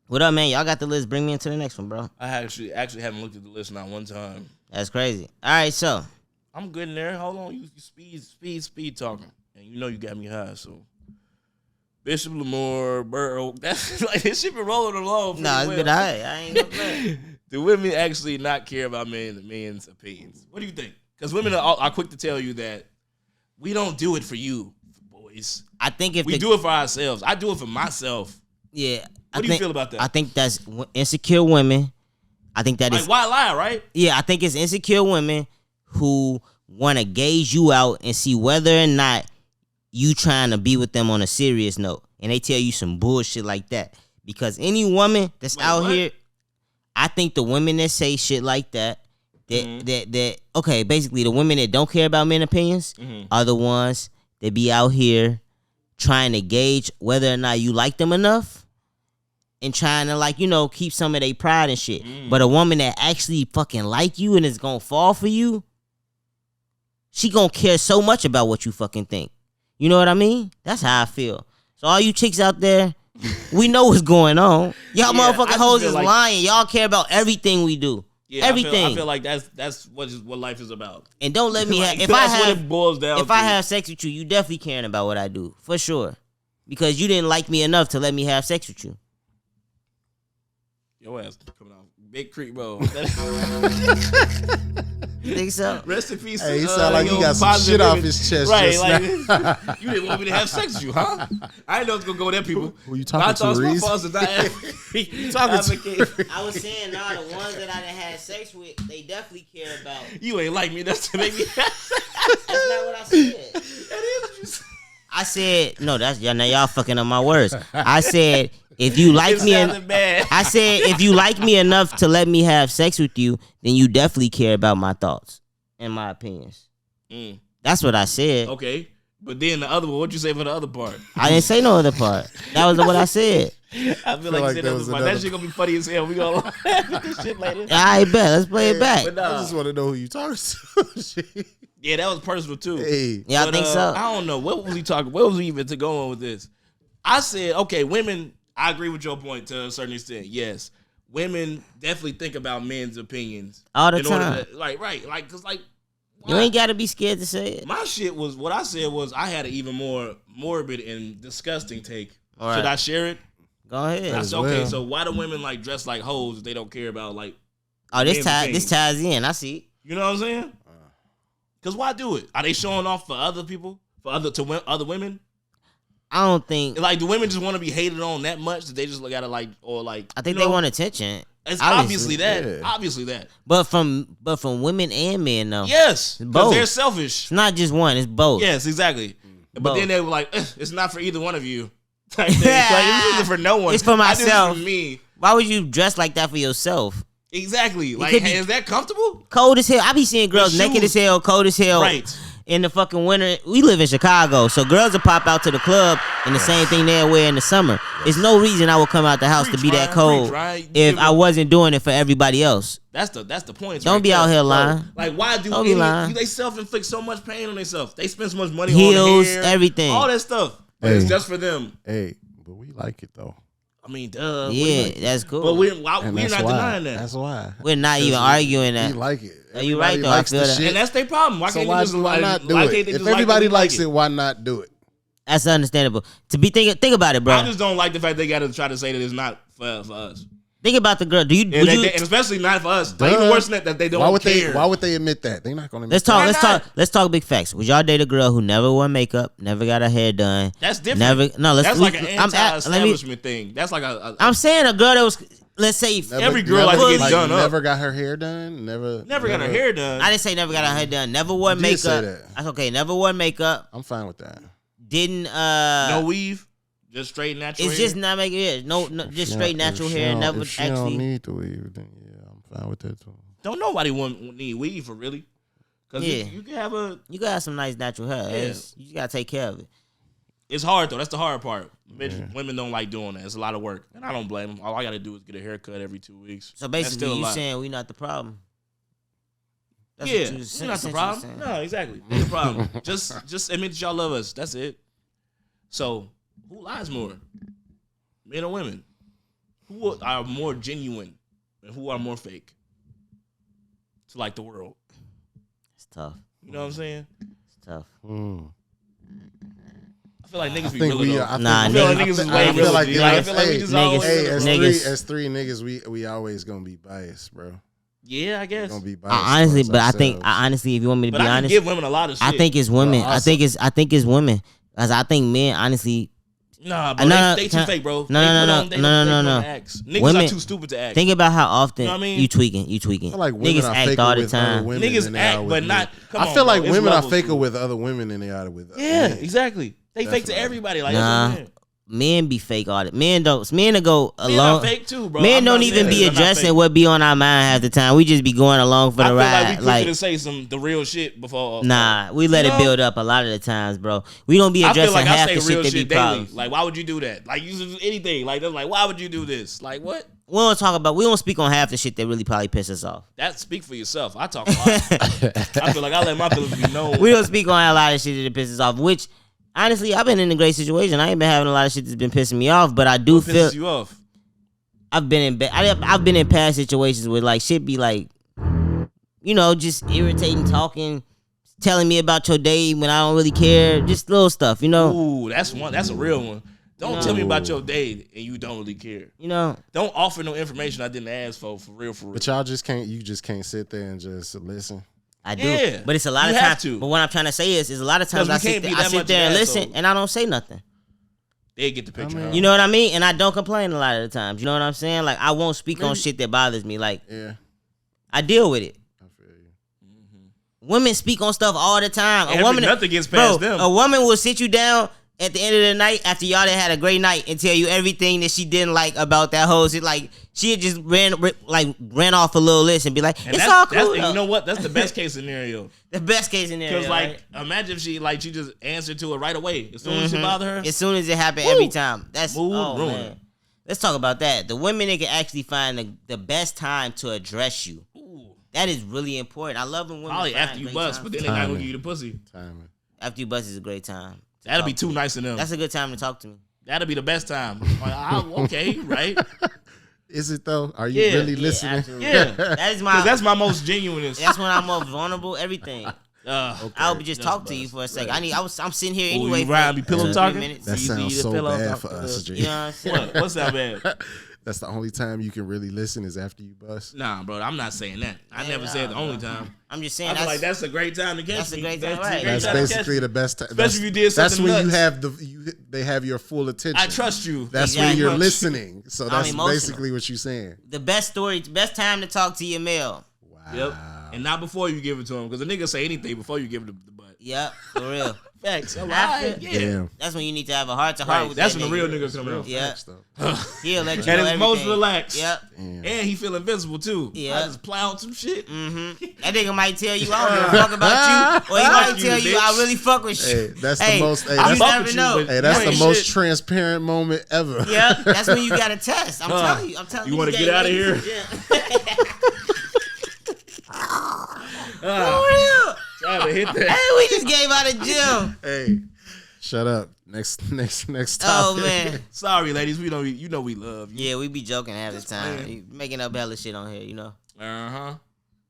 What up, man? Y'all got the list. Bring me into the next one, bro. I actually haven't looked at the list not one time. That's crazy. All right, so I'm good in there. Hold on, you speed talking, and you know you got me high. So Bishop Lamore, Burrow. That's like this shit been rolling along. Nah, it's been high. I ain't gonna play. Do women actually not care about men's opinions? What do you think? Because women are quick to tell you that we don't do it for you, boys. I think if we do it for ourselves, I do it for myself. Yeah. What do you feel about that? I think that's insecure women. I think that like, is why lie, right? Yeah, I think it's insecure women who want to gauge you out and see whether or not you trying to be with them on a serious note, and they tell you some bullshit like that. Because any woman that's here, I think the women that say shit like that, okay, basically the women that don't care about men's opinions are the ones that be out here trying to gauge whether or not you like them enough. And trying to, like, you know, keep some of their pride and shit. But a woman that actually fucking like you and is gonna fall for you, she gonna care so much about what you fucking think. You know what I mean? That's how I feel. So all you chicks out there, we know what's going on. Y'all motherfucking hoes is lying. Y'all care about everything we do. Yeah, everything. I feel like that's what life is about. And don't let me have. If that's what it boils down to. If I have sex with you, you definitely caring about what I do for sure, because you didn't like me enough to let me have sex with you. Your ass coming out big creek, bro. You think so? Rest in peace. Hey, he sound like he got some shit off his chest. Right, like you didn't want me to have sex with you, huh? I didn't know it was gonna go there, people. Who you talking to, Reezy? You talking to? I was saying, nah, the ones that I done had sex with, they definitely care about. You ain't like me. That's to make me. That's not what I said. That is what you said. I said no. That's y'all fucking up my words. I said if you like me, I said if you like me enough to let me have sex with you, then you definitely care about my thoughts and my opinions. That's what I said. Okay, but then the other one, what'd you say for the other part? I didn't say no other part. That was what I said. I feel like you said the other part. That shit gonna be funny as hell. We gonna laugh at this shit later. I bet. Let's play it back. I just want to know who you talking to. Yeah, that was personal too. Hey. Yeah, I think so. I don't know. What was he talking? What was he even to go on with this? I said, okay, women. I agree with your point to a certain extent. Yes, women definitely think about men's opinions all the time. Cause you ain't gotta be scared to say it. My shit was what I said was I had an even more morbid and disgusting take. All Should right. I share it? Go ahead. I said, okay, so why do women like dress like hoes if they don't care about like? Oh, this ties in. I see. You know what I'm saying? Cause why do it? Are they showing off for other people, for other women? I don't think. Like, do women just want to be hated on that much that they just look at it like, or like? I think they want attention. It's obviously that. Yeah. Obviously that. But from women and men though. Yes, because they're selfish. It's not just one. It's both. Yes, exactly. Both. But then they were like, it's not for either one of you. Like, it's for no one. It's for myself. I do it for me. Why would you dress like that for yourself? Exactly. Like, hey, is that comfortable? Cold as hell. I be seeing girls naked as hell, cold as hell. Right. in the fucking winter. We live in Chicago, so girls will pop out to the club in the same thing they'll wear in the summer. There's no reason I would come out the house to be that cold if I wasn't doing it for everybody else. That's the point. Don't be out here lying. Like, why do they self-inflict so much pain on themselves? They spend so much money Heels, on hair, everything, all that stuff. But it's just for them. Hey, but we like it though. I mean, duh. Yeah, that's cool. But we're not denying that. That's why. We're not even arguing that. We like it. You right though. I feel that. And that's their problem. Why can't they just not do it? If everybody likes it, why not do it? That's understandable. Think about it, bro. I just don't like the fact they got to try to say that it's not for us. Think about the girl. And especially not for us. Like, even worse than that they don't care. Why would they admit that? They're not going to admit Let's talk big facts. Would y'all date a girl who never wore makeup, never got her hair done? That's different. That's like an anti-establishment thing. That's like I'm saying a girl that was, let's say, every girl like to get done up. Never got her hair done. Never got her hair done. I didn't say never got her hair done. Never wore makeup. Say that. That's okay. Never wore makeup. I'm fine with that. Didn't no weave. Just straight natural hair? It's just not making it. No, just straight natural hair. Never if she actually. don't need to weave, then yeah, I'm fine with that too. Don't nobody need weave for really. Because you can have You can have some nice natural hair. Yeah. You just got to take care of it. It's hard though. That's the hard part. Women don't like doing that. It's a lot of work. And I don't blame them. All I got to do is get a haircut every 2 weeks. So basically you saying we not the problem. That's we're not the problem. No, exactly. We're the problem. Just admit that y'all love us. That's it. So, who lies more? Men or women? Who are more genuine and who are more fake? To like the world. It's tough. You know what I'm saying? It's tough. I feel like niggas be real though. I feel like niggas is way real. I feel like we just always as three niggas, we always gonna be biased, bro. Yeah, I guess. Gonna be biased honestly, but honestly, if you want me to be honest, I give women a lot of shit. I think it's women. I think it's women. Because I think men, honestly. Nah, bro, they too fake, bro. No. Niggas are too stupid to act. Think about how often you tweaking. I feel like niggas act all the time. Niggas act, but not. I feel like women are faker with other women than they are with other men. Exactly. They fake to everybody. Like, men be fake all the men don't go along. Men are fake too, bro. Men don't even be addressing what be on our mind half the time. We just be going along for the ride. I feel like we quick to say the real shit before. Nah, we let it build up a lot of the times, bro. We don't be addressing half the shit that be problems. Like, why would you do that? Like, you do anything. Like, they're like, why would you do this? Like, what? We don't speak on half the shit that really probably piss us off. That speak for yourself. I talk a lot. I feel like I let my feelings be known. We don't speak on a lot of shit that pisses off, which honestly, I've been in a great situation. I ain't been having a lot of shit that's been pissing me off, but I do feel. Pisses you off? I've been in past situations where like shit be like, just irritating, talking, telling me about your day when I don't really care, just little stuff, Ooh, that's a real one. Don't tell me about your day and you don't really care. Don't offer no information I didn't ask for real. But y'all just can't. You just can't sit there and just listen. I do, but it's a lot of times. But what I'm trying to say is a lot of times I sit there and listen, and I don't say nothing. They get the picture. You know what I mean? And I don't complain a lot of the times. You know what I'm saying? Like, I won't speak on shit that bothers me. Like, I deal with it. I feel you. Women speak on stuff all the time. Nothing gets past them. A woman will sit you down at the end of the night after y'all done had a great night and tell you everything that she didn't like about that whole shit. Like, she had just ran off a little list and be like, it's all cool. You know what? That's the best case scenario. The best case scenario. Because imagine if she just answered to it right away as soon as it bothered her. As soon as it happened, every time. That's man. Let's talk about that. The women that can actually find the best time to address you. Ooh. That is really important. I love when women probably after you bust, but then they're not gonna give you the pussy. Timing. After you bust is a great time. That'll be too nice of them. That's a good time to talk to me. That'll be the best time. Okay, right? Is it though? Are you really listening? Yeah, that's my most genuine. That's when I'm most vulnerable. Everything. Okay. I'll just talk to you for a second. I'm sitting here anyway. You be pillow talking. That sounds so bad for us. You know what I'm saying? What's that bad? That's the only time you can really listen is after you bust. Nah, bro, I'm not saying that. I never said the only time. I'm just saying. I feel like that's a great time to catch That's me. a great time, right? That's basically the best time. Especially if you did something That's when they have your full attention. I trust you. That's when you're listening. So that's basically what you're saying. The best time to talk to your male. Wow. Yep. And not before you give it to him, because a nigga say anything before you give it the butt. Yep, for real. Facts. All After- right. Yeah. Damn. That's when you need to have a heart to heart Right. with That's that when the real nigga. nigga come out. Yeah. Facts, though. He'll let you And know it's most everything. relaxed. Yep. Damn. And he feel invincible too. Yeah. I just plowed some shit. That nigga might tell you I don't give a fuck about you, or he might Fuck you, tell you I bitch. really fuck with you. Hey, that's the most. Hey, I you that's, fuck never with know. you, but hey, that's you the ain't most shit. transparent moment ever. Yeah, that's when you got to test. I'm telling you. You wanna get out of here? Yeah. For real. Trying to hit that. Hey, we just gave out a gym. Hey, shut up. Next topic. Oh man. Sorry, ladies. We don't. You know we love you. Yeah, we be joking half the time. You making up hella shit on here, you know.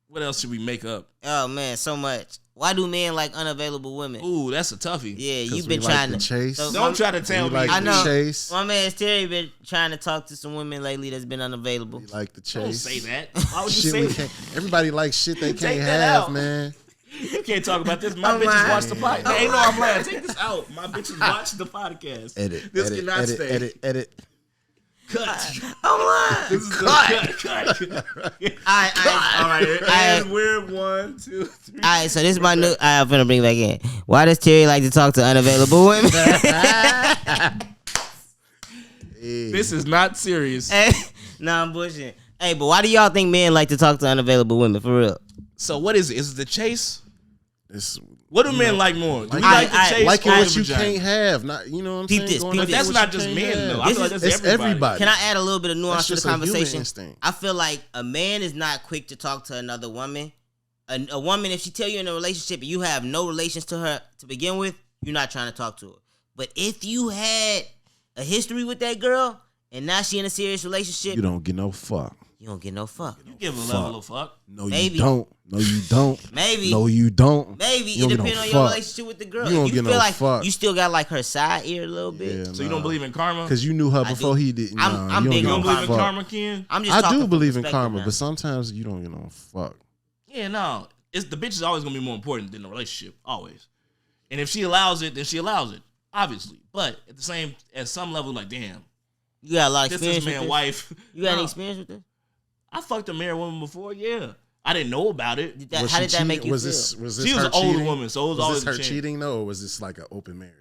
What else should we make up? Oh man, so much. Why do men like unavailable women? Ooh, that's a toughie. Yeah, 'Cause you've been we like trying to to chase. So Don't try to tell We me. like I the know. chase. My man Terry been trying to talk to some women lately that's been unavailable. We like the Don't chase. say that. Why would you Shit, say we that? can't. Everybody likes shit they Take can't that have, out. man. You can't talk about this. My Oh, bitches my. watch the podcast. They ain't know I'm lying. Take this out. My bitches watch the podcast. Edit. This edit, cannot edit, stay. edit. Cut. Oh This is cut. All right. And we're 1, 2, 3. Alright, so this is my new. I'm finna bring it back in. Why does Terry like to talk to unavailable women? This is not serious. Hey, nah, I'm bullshitting. Hey, but why do y'all think men like to talk to unavailable women for real? So what is it? Is it the chase? It's What do men like more? Do we like- like the chase liking or what the you vagina? can't have. Not you know what I'm Peep saying. this, Going peep But after that's what not you just can't men have. though. I feel like that's It's everybody. Can I add a little bit of nuance to That's the just a human conversation? instinct. I feel like a man is not quick to talk to another woman. A woman, if she tell you in a relationship and you have no relations to her to begin with, you're not trying to talk to her. But if you had a history with that girl and now she in a serious relationship, You don't get no fuck. you don't get no fuck. You give a level of fuck. No, Maybe. you don't. No, you don't. Maybe. No, you don't. Maybe You it don't get depends no on your fuck. relationship with the girl. You don't If get feel no like fuck. you still got like her side ear a little bit. Yeah, So you don't believe in karma? Because you knew her I before do. he did. I'm you big You don't don't on get believe no in fuck. karma, Ken? I'm just I talking do from believe in perspective karma, now. but sometimes you don't get no fuck. Yeah, no. It's the bitch is always gonna be more important than the relationship. Always. And if she allows it, then she allows it. Obviously. But at some level, like, damn. You got a lot of This experience is with man this? wife. You got any No. experience with this? I fucked a married woman before, yeah. I didn't know about it. Was How she did that make cheating? you Was feel? this She was her an older cheating? woman, so it was Was always this a her chance. cheating though, or was this like an open marriage?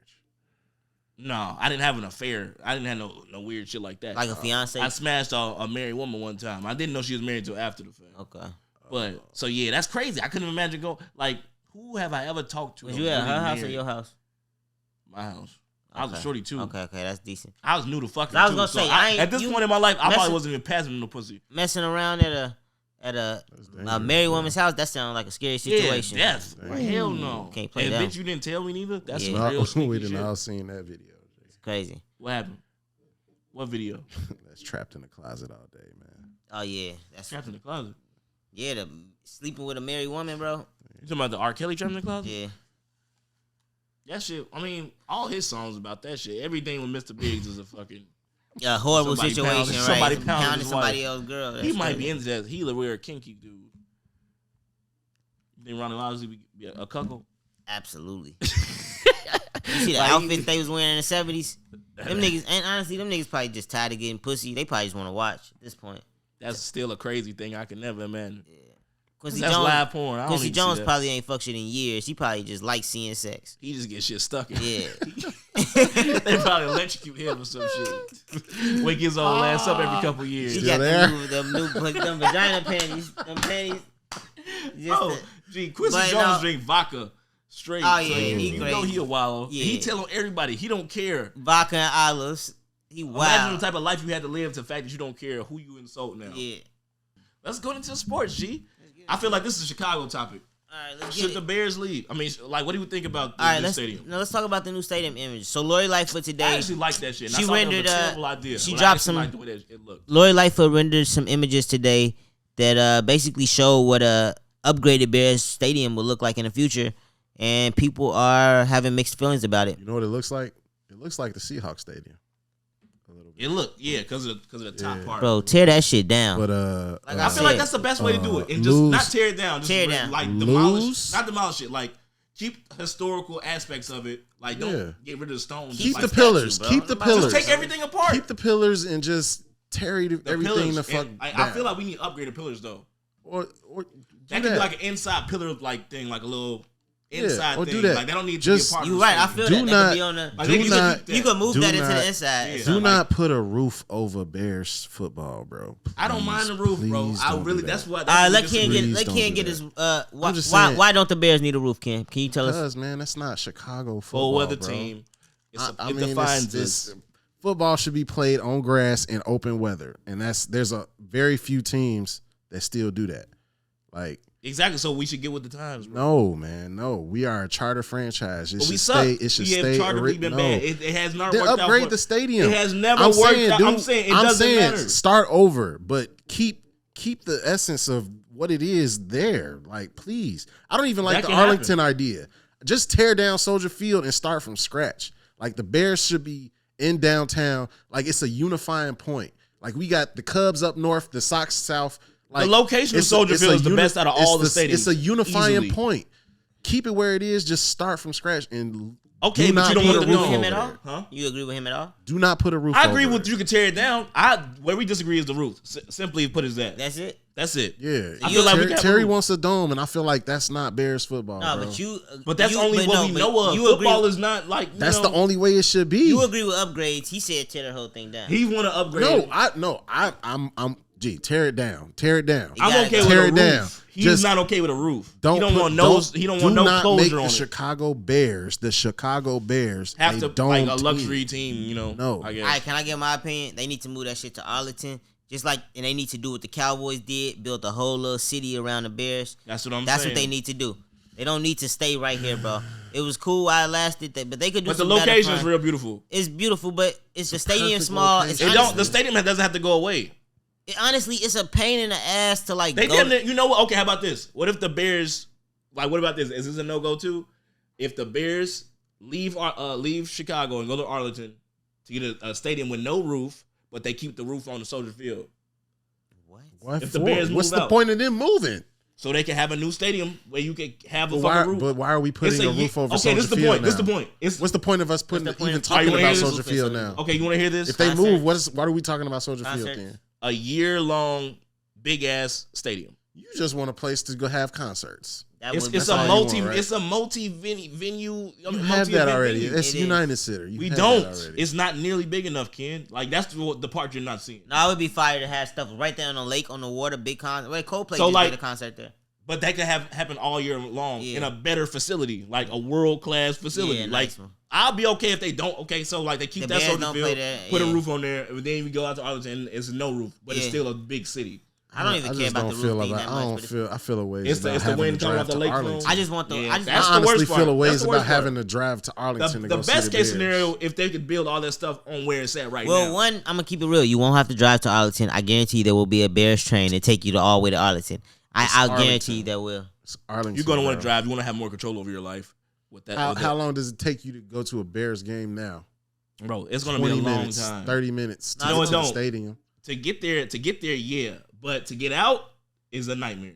No, I didn't have an affair. I didn't have no weird shit like that. Like a fiance? I smashed a married woman one time. I didn't know she was married until after the fact. Okay. But so yeah, that's crazy. I couldn't imagine who have I ever talked to? Was you at her house or married? your house? My house. I was a Okay. shorty too. Okay, that's decent. I was new to fucking. I was too, gonna so say, I ain't- at this you point in my life, I probably messing- wasn't even passing no pussy. Messing around at a married woman's house, that sounds like a scary situation. Yeah, death. Hell no. Can't play and that. bitch, you didn't tell me neither. That's Yeah. some real We sneaky didn't shit. all seen that video. It's crazy. What happened? What video? That's trapped in the closet all day, man. Oh yeah, that's Trapped in the closet. yeah. The sleeping with a married woman, bro. You talking about the R. Kelly trapped in the closet? Yeah. That shit. I mean, all his songs about that shit. Everything with Mr. Biggs is a fucking. Yeah, horrible Somebody situation, pounded- right? somebody pounded Pounding his somebody wife. else's girl. He That's might crazy. be into that. He a weird kinky dude. You think Ronnie Lowry be a cuckold? Absolutely. You see the outfits they was wearing in the 70s? Them niggas, and honestly, them niggas probably just tired of getting pussy. They probably just want to watch at this point. That's still a crazy thing. I can never imagine. Quincy That's Jones, live porn. I don't Quincy need to see Jones that. probably ain't fucked shit in years. He probably just likes seeing sex. He just get shit stuck in. Yeah. They probably electrocute him or some shit. Wake his old ass up every couple years. He Still got there? them vagina panties. Them panties. Just Oh, gee, Quincy But Jones no. drink vodka straight. Oh, so yeah, you, he you know great. he a wallow. Yeah. He telling everybody he don't care. vodka and olives. He Imagine wild. the type of life you had to live to the fact that you don't care who you insult now. Yeah. Let's go into sports, G. I feel like this is a Chicago topic. All right, let's Should get the it. Bears leave? I mean, like, what do you think about the All right, new let's stadium? let's talk about the new stadium image. So Lori Lightfoot I today, actually like that shit. And she I thought rendered, that was a terrible idea. she but dropped I actually some- like the way that it looked. Lori Lightfoot rendered some images today that basically show what a upgraded Bears stadium will look like in the future, and people are having mixed feelings about it. You know what it looks like? It looks like the Seahawks Stadium. A little bit. It looked, yeah, because of the top Yeah. part. Bro, tear that shit down. But Like I feel like that's the best way to do it, and just lose- not tear it down, just Tear it down. like Lose? demolish, not demolish it, like keep historical aspects of it, like don't Yeah. get rid of the stones. keep just the like pillars. bro. Keep the Just pillars. Just take everything apart. Keep the pillars and just tear The everything pillars. the fuck And down. I feel like we need upgraded pillars though. or That do could be like an inside pillar like thing, like a little inside or thing. do that. Like they don't need Just, to be a part You of right. I the feel stadium. that could be on the. Like, do they can not- just keep You that. could move do that into not- the inside. Yeah. Do like- not put a roof over Bears football, bro. I don't mind the roof, bro. Please I don't really. do That's that. what. All right, That's let what Ken disagree. get. Let don't Ken do get that. his. I'm just saying- Why don't the Bears need a roof, Ken? Can you tell us? Because man, that's not Chicago Full football, weather bro. team. I It mean, defines us. this football should be played on grass in open weather, and there's a very few teams that still do that. Like, Exactly. So we should get with the times, bro. no, man, no. We are a charter franchise. It But should we suck. stay. It should We have stay. charter league been no. bad. It has not Then worked out. upgrade for- the stadium. It has never I'm worked saying, out. dude, I'm saying it doesn't matter. Start over, but keep the essence of what it is there. Like, please. I don't even like That the can Arlington idea. Just tear down Soldier Field and start from scratch. Like, the Bears should be in downtown. Like, it's a unifying point. Like, we got the Cubs up north, the Sox south. Like, The location of Soldier Field is the best out of all the stadiums. It's a unifying Easily. point. Keep it where it is. Just start from scratch and Okay, do but not you don't put want a to roof do him over at it. all? Huh? You agree with him at all? Do not put a roof. I agree over with it. you. Can tear it down. Where we disagree is the roof. Simply put is that. That's it. That's it. Yeah, I feel like we Terry, can have a Terry roof. wants a dome, and I feel like that's not Bears football. No, bro. but you. But that's you, only but what no, we but know of. you Football agree, is not like That's the only way it should be. You agree with upgrades? He said tear the whole thing down. He want to upgrade. I'm. Gee, tear it down. Tear it down. You I'm gotta okay go. with Tear a it roof. down. He's Just not okay with a roof. Don't He don't put, want no. He don't want no not make closure the on it. Chicago Bears. The Chicago Bears Have a to dome like a team. luxury team. You know. No. I guess. All right, can I get my opinion? They need to move that shit to Arlington. Just like, and they need to do what the Cowboys did, build a whole little city around the Bears. That's what I'm That's saying. what they need to do. They don't need to stay right here, bro. It was cool while it lasted, but they could do But the some better location is fun. real beautiful. It's beautiful, but it's the stadium perfect small. location. It's It honestly, don't. The stadium doesn't have to go away. honestly, it's a pain in the ass to like They go. didn't. You know what? Okay, how about this? What if the Bears? Like, what about this? Is this a no go too? If the Bears leave Chicago and go to Arlington to get a stadium with no roof, but they keep the roof on the Soldier Field, What If the for? Bears What's move the out. point of them moving? so they can have a new stadium where you can have a But fucking roof. But why are we putting a roof over okay, Soldier this is the Field point. now? This is the point. What's the point of us putting the point even of- talking Are you about gonna hear Soldier this? Field now? Okay, you want to hear this? If they Concert. move, why are we talking about Soldier Concert. Field then? A year-long big ass stadium. You just want a place to go have concerts. That It's would- it's all a you multi want, right? it's a multi venue. You have that already. Venue. It's It is. United Center. You We have don't. that already. It's not nearly big enough, Ken. Like that's the part you're not seeing. No, I would be fired to have stuff right there on the lake, on the water, big concert. Wait, Coldplay So, just like- did a concert there. But that could happen all year long Yeah. in a better facility, like a world class facility. Yeah, like nice one. I'll be okay if they don't. Okay, so like they keep The that Bears Soldier don't Field, play there, put a yeah. roof on there, and then we go out to Arlington. It's no roof, but it's Yeah. still a big city. I don't even care just about don't the feel roof thing about. that I much. don't but it's- feel. I feel a ways It's the about wind having to coming drive off the to lake Arlington. from- I just want the. Yeah, I just that's I the honestly worst feel part. a ways That's the about worst part. having to drive to Arlington to The go see best the case Bears. scenario if they could build all that stuff on where it's at right well, now. one, I'm gonna keep it real. You won't have to drive to Arlington. I guarantee there will be a Bears train to take you to all the way to Arlington. I'll Arlington. guarantee you there will. It's Arlington. You're gonna want bro. to drive. You want to have more control over your life with that. with How that. long does it take you to go to a Bears game now? Bro? It's gonna be a 20 long minutes, time 30 minutes to No, get it to the don't. stadium. to get there. To get there, yeah, but to get out is a nightmare.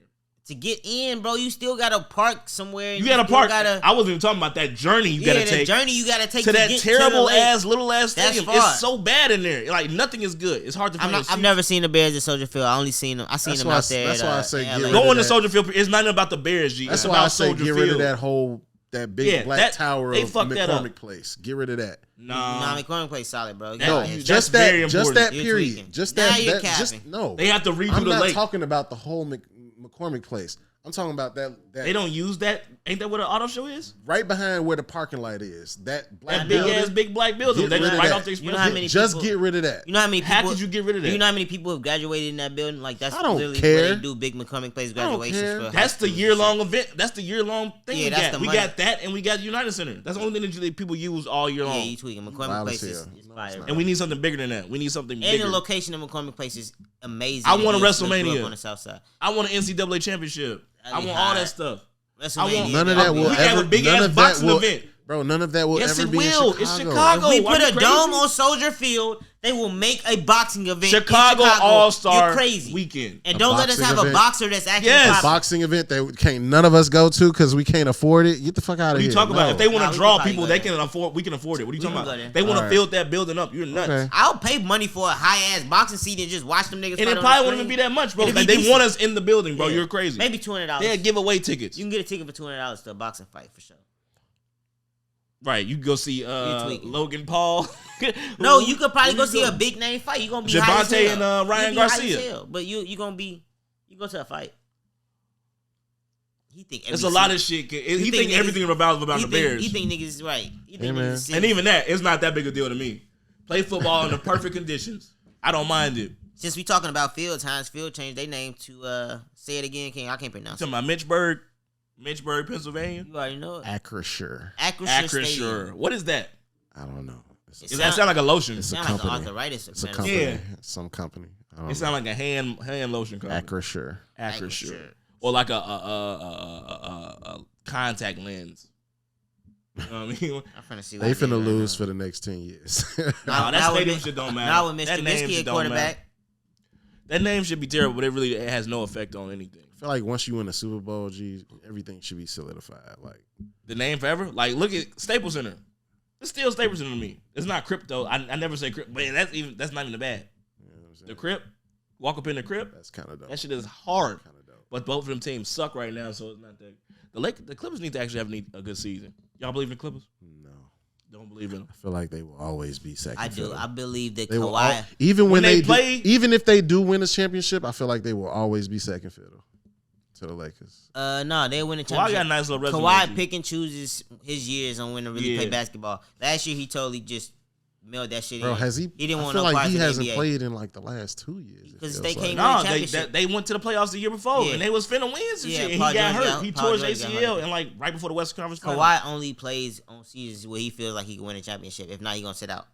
To get in, bro, you still gotta park somewhere. and You gotta still park. Gotta, I wasn't even talking about that journey you yeah, gotta the take journey you gotta take to that get terrible to the lake. ass little ass That's stadium. far. It's so bad in there. Like nothing is good. It's hard to find. I've never seen the Bears at Soldier Field. I only seen them. I seen That's them why out there. that's at, why I say in get LA. rid Going of to that. Soldier Field. It's not about the Bears, G. That's it's why I about say Soldier get Field. rid of that big Yeah, black that- tower they of fucked that up. McCormick Place. Get rid of that. Nah, Nah, McCormick plays solid, bro. That- No, that's just very that. Just important. that You're period. tweaking. Just Now that. you're that just capping. no. they have to redo I'm the not lake. talking about the whole McCormick Place. I'm talking about that They don't use that. Ain't that what an auto show is? right behind where the parking lot is. That black That big building. ass big black building. Get They rid just of right that. off the express. You know how many Just people- get rid of that. You know how many people? How could you get rid of that? You know how many people have graduated in that building? Like that's I don't literally care. where they do big McCormick Place don't graduations. care. For high That's the school year long shit. event. That's the year long thing Yeah, we that's got. the We money. got that and we got United Center. That's the only thing that people use all year Yeah, long. you tweaking. McCormick Wild Place as is hell. fire. And we need something bigger than that. We need something And bigger. the location of McCormick Place is amazing. I want a It is- WrestleMania. grew up on the south side. I want an NCAA championship. That'd I be want all hot. that stuff. WrestleMania. I want None of that we will can have ever. a big None ass of that boxing will. event. Bro, none of that will Yes, ever it be will. in It's Chicago. Chicago. We Why put you a crazy? dome on Soldier Field. They will make a boxing event Chicago in Chicago. All-Star You're crazy. weekend. And A don't let us boxing have event? a boxer that's actually Yes. A popping. boxing event that can't none of us go to because we can't afford it. Get the fuck out of What are here. you talking about? If they want Nah, to we draw can people, probably they go can afford. We can afford it. What are you We talking can go about? there. They want to Alright. fill that building up. You're nuts. Okay. I'll pay money for a high ass boxing seat and just watch them niggas. And fight it on probably the wouldn't even screen. be that much, bro. It'll Like, be they decent. want us in the building, bro. Yeah. You're crazy. Maybe $200. They'll give away tickets. You can get a ticket for $200 to a boxing fight for sure. Right. You can go see tweaking. Logan Paul. No, you could probably Who go you see going? a big name fight. You gonna be high as Javante hell. and Ryan You be high as Garcia. hell, but you gonna be go to a fight. He think There's a lot of shit. He think niggas- everything about the Bears. He think niggas is right. He think man. niggas is And even that, it's not that big a deal to me. Play football in the perfect conditions. I don't mind it. Since we talking about fields, Heinz Field changed their name to say it again, King. I can't pronounce it. Talking about Mitchburg, Pennsylvania. You already know it. Acrisure. Acrisure Stadium. Acrisure. What is that? I don't know. Does that sound like a lotion? It's a Sound like company. arthritis. It's a medicine. company. Yeah. Some company. I don't It know. sounds like a hand lotion company. Acrisure. Acrisure. Acrisure. Or like a contact lens. You know what I mean? I'm finna see. They what finna I did lose right for the next 10 years. Nah, that now with stadium Mi- shit don't matter. Now with That Mr. name Biscuit shit at don't quarterback. matter. That name should be terrible, but it has no effect on anything. I feel like once you win a Super Bowl, geez, everything should be solidified. Like, The name forever? Like, look at Staples Center. It's still Staples Center to me. It's not crypto. I never say crypto, but that's not even bad. you know what I'm saying? The Crip, walk up in the Crip, That's kind of dope. that shit is hard. Kind of dope. But both of them teams suck right now, so it's not that. The Clippers need to actually have a good season. Y'all believe in the Clippers? No, Don't believe in them. I feel like they will always be second. I do. fiddle. I believe that They will Kawhi. even when they they play- even if they do win a championship, I feel like they will always be second fiddle to the Lakers. No, they win the Kawhi championship. got a nice little resume. Kawhi too. pick and chooses his years on when to really play Yeah. basketball. Last year he totally just mailed that shit Bro, in. has he? He didn't I want feel no like parts he of the hasn't NBA. played in like the last 2 years. it Because feels they like. came- No, win championship. they went to the playoffs the year before, Yeah. and they was finna win some Yeah, shit, and Paul he got George hurt. got- He Paul tore his George got ACL, hurt. and like right before the Western Conference Finals. Kawhi only plays on seasons where he feels like he can win a championship. If not, he gonna sit out.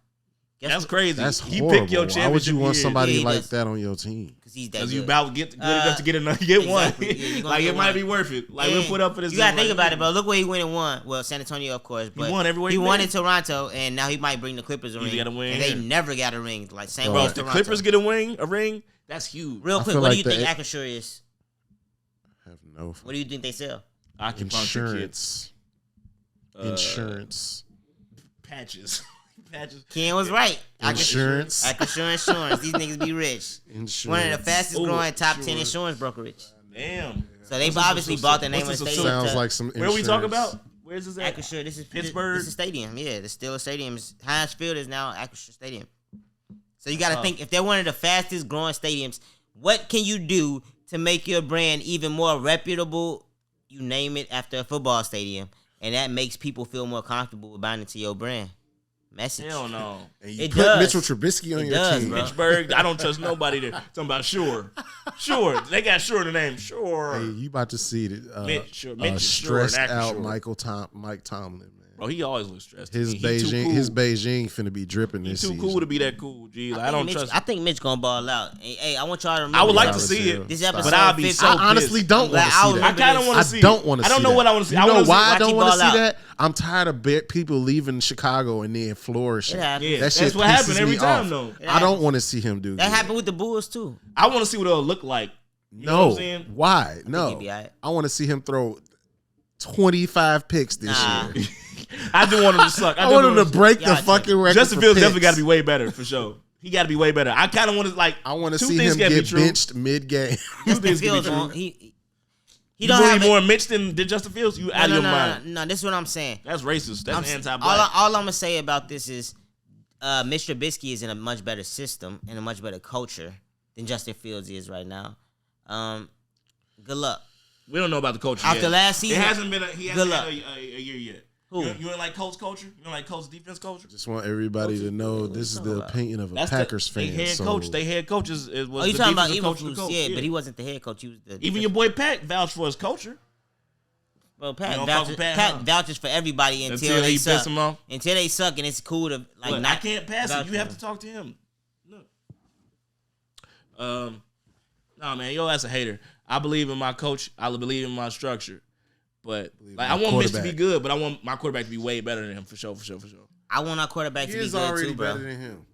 That's crazy. That's He horrible. picked your Why would championship you want year. somebody Yeah, he like does. that on your team? Because he's that Because good. you about get good enough to get one. exactly. Yeah, you gonna Like get it might one. be worth it. Like And we'll put up for this. You gotta like, think about it, bro. Look where he went and won. Well, San Antonio, of course, but won everywhere he he won been. in Toronto, and now he might bring the Clippers a He ring. gotta win and they here. never got a ring. Like same Bro, Bro, with if the Toronto. Clippers get a ring, that's huge. Real I quick, feel what do like you think the- Acrisure is? I have no What do you think they sell? Acupuncture kits, insurance, patches. Ken was right. insurance, Acrisure Insurance. These niggas be rich. insurance. One of the fastest Ooh, growing top 10 insurance. insurance brokerage. Damn. So they've obviously bought the name of what's the this stadium. Sounds to- like some. Where we talking insurance. about? Where's this at? Acrisure. This is Pittsburgh? This is stadium. Yeah, the Steelers Stadium. Heinz Field is now Acrisure Stadium. So you got to think if they're one of the fastest growing stadiums, what can you do to make your brand even more reputable? You name it after a football stadium, and that makes people feel more comfortable with buying into your brand. Message. Hell no. And you It put does. Mitchell Trubisky on It your does, team. bro. Pittsburgh, I don't trust nobody there. Talking about Sure. They got Sure in the name. Sure. Hey, you about to see the Mitch is sure, stressed and out Acrisure. Mike Tomlin, man. Bro, he always looks stressed. His He too Beijing, cool. his Beijing finna be dripping He this too season. cool to be that cool, G. Like, I don't trust I think Mitch gonna ball out. Hey, I want y'all to remember. I would like to Stop see it, it, this Stop. episode. but I'll be 50. so I honestly pissed. don't want Like, to I see would that. I remember kind of this. want I to see don't want to I see don't know that. what I want to see. You I know wanna see why I watch don't him want to ball see out. that? I'm tired of people leaving Chicago and then flourishing. It happens. Yeah, That that's shit what happened pisses every me time, off. though. It I don't happens. want to see him do That good. happened with the Bulls too. I want to see what it'll look like. You know No, what I'm saying? why? No, he'd be all right. I want to see him throw 25 picks this Nah. year. I do want him to suck. I want him to break the Y'all fucking record. Justin for Fields picks. definitely got to be way better for sure. He got to be way better. I kind of want to like. I want to two see things him gotta be get true. benched mid game. Two Justin things can be Fields, true. won't- he You don't believe have more it. in Mitch than Justin Fields? You out of No, your no, mind. no. This is what I'm saying. That's racist. That's I'm, anti-black. all I'm gonna say about this is, Mr. Trubisky is in a much better system and a much better culture than Justin Fields is right now. Good luck. We don't know about the culture After yet. last season, It hasn't been. He good hasn't luck. had a year yet. Who? You don't like Colts culture? You don't like Colts defense culture? Just want everybody to know this is the opinion of a That's Packers the, fan. They head so coach. They head coach was Oh, you the talking about defensive coach of the Eberflus? Colts. Yeah, but he wasn't the head coach. He was the Even your boy Pat vouched for his culture. Well, You Pat, don't vouches, fuck with Pat, Pat huh? vouches for everybody until Until they he suck. piss him off. Until they suck, and it's cool to like. But not I can't pass vouch it. You for have him. to talk to him. Look. Nah, man, your ass a hater. I believe in my coach. I believe in my structure. But Believe like, my I want Mitch to be quarterback. good, but I want my quarterback to be way better than him for sure. I want our quarterback He to be is good already too, bro. better than him.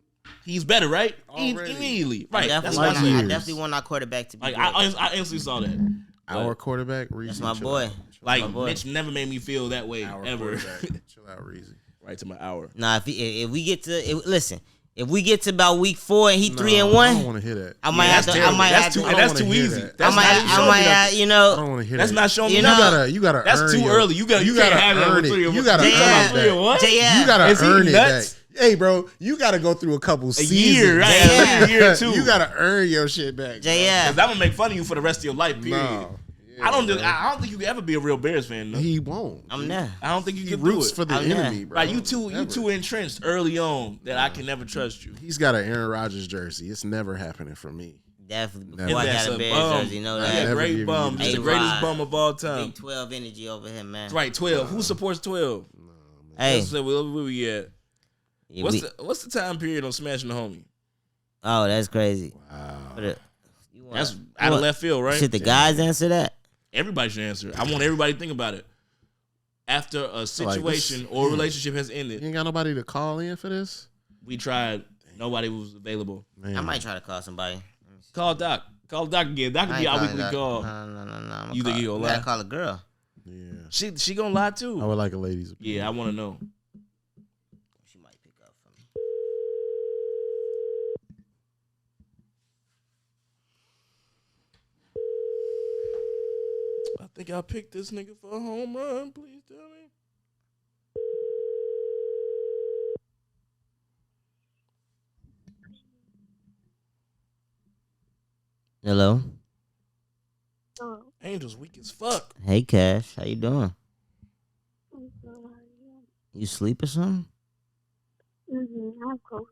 He's better, right? Already. Immediately, right? I That's definitely, what want, I light I years. definitely want our quarterback to be like. good. I instantly saw that. Our quarterback, Reezy. That's my chill boy. out. Like My boy. Mitch never made me feel that way Our ever. quarterback. Chill out, Reezy. Right to my hour. Nah, if we get to listen, if we get to about week 4 and he 3 and I don't 1, want to hear that. I might Yeah, have that's to. I terrible. might That's have too. to. I don't That's wanna too hear easy. that. That's I might. not even I showing might me have. nothing. You I know. don't want to hear That's that. not showing me You nothing. know- You gotta That's earn too your- early. You can't gotta have that earn with it. 3 and 1. You gotta You talking about earn 3 that. and 1? Yeah. You gotta Is he earn it nuts? back. Hey, bro, you gotta go through a couple seasons. year, right? Yeah. A year too. You gotta earn your shit back. bro. Yeah. Because I'm gonna make fun of you for the rest of your life. Period. No. I don't. bro. I don't think you can ever be a real Bears fan. No. He won't. I'm there. I don't think you He can do roots it. for the I'm there. enemy, bro. Right, you too Never. entrenched early on that I can never trust you. He's got an Aaron Rodgers jersey. It's never happening for me. Definitely. Never. Before I That's got a a Bears bum. jersey, know Yeah, that. Never great give bum. you He's the A-Rod. greatest bum of all time. Big 12 energy over him, man. That's right, 12. Who supports 12? Hey, Where we at? yeah, What's the time period on Smashing the Homie? oh, that's crazy. Wow. You want- That's out of what? left field, right? Should the guys answer that? Everybody should answer. I want everybody to think about it. After a situation or relationship has You ended, ain't got nobody to call in for this? we tried. Nobody was available. Man. I might try to call somebody. Call Doc. Call Doc again. Doc I could ain't be our calling weekly that. call. No. You think he gonna lie? Gotta call a girl. Yeah. She gonna lie too. I would like a lady's opinion. Yeah, I want to know. She might pick up for me. I think I picked this nigga for a home run. Please tell me. Hello. Oh, Angel's weak as fuck. Hey, Cash. How you doing? I'm so sorry. You sleep or something? I have COVID.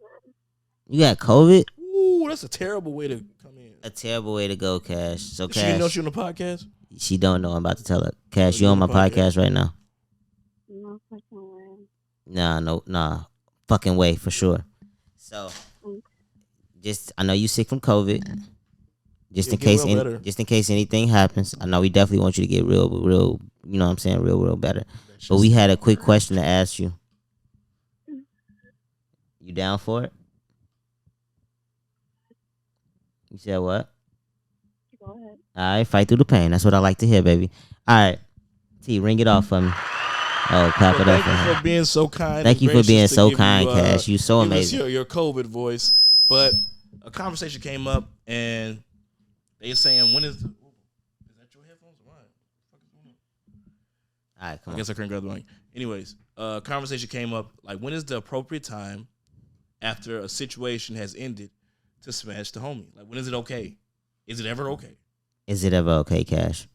You got COVID? Ooh, that's a terrible way to come in. A terrible way to go, Cash. So, She didn't know Cash, she on the podcast. she don't know. I'm about to tell her. Cash, Oh, you you on my on the podcast? podcast right now? No fucking way. Nah. Fucking way, for sure. So, just, I know you sick from COVID. Just Yeah, in get case, well better. just in case anything happens, I know we definitely want you to get real, you know what I'm saying, real better. But we had a quick question to ask you. You down for it? You said what? Go ahead. All right, fight through the pain. That's what I like to hear, baby. All right, T, ring it off for me. Oh, clap it up Thank for you her. for being so kind. Thank and you for gracious being to so give kind, you, Cash. You so give us amazing. your COVID voice. But a conversation came up, and they saying, when is that your headphones? Why? All right, come I on. guess I couldn't grab the mic. Anyways, conversation came up, like, when is the appropriate time after a situation has ended to smash the homie? Like, when is it okay? Is it ever okay? Is it ever okay, Cash?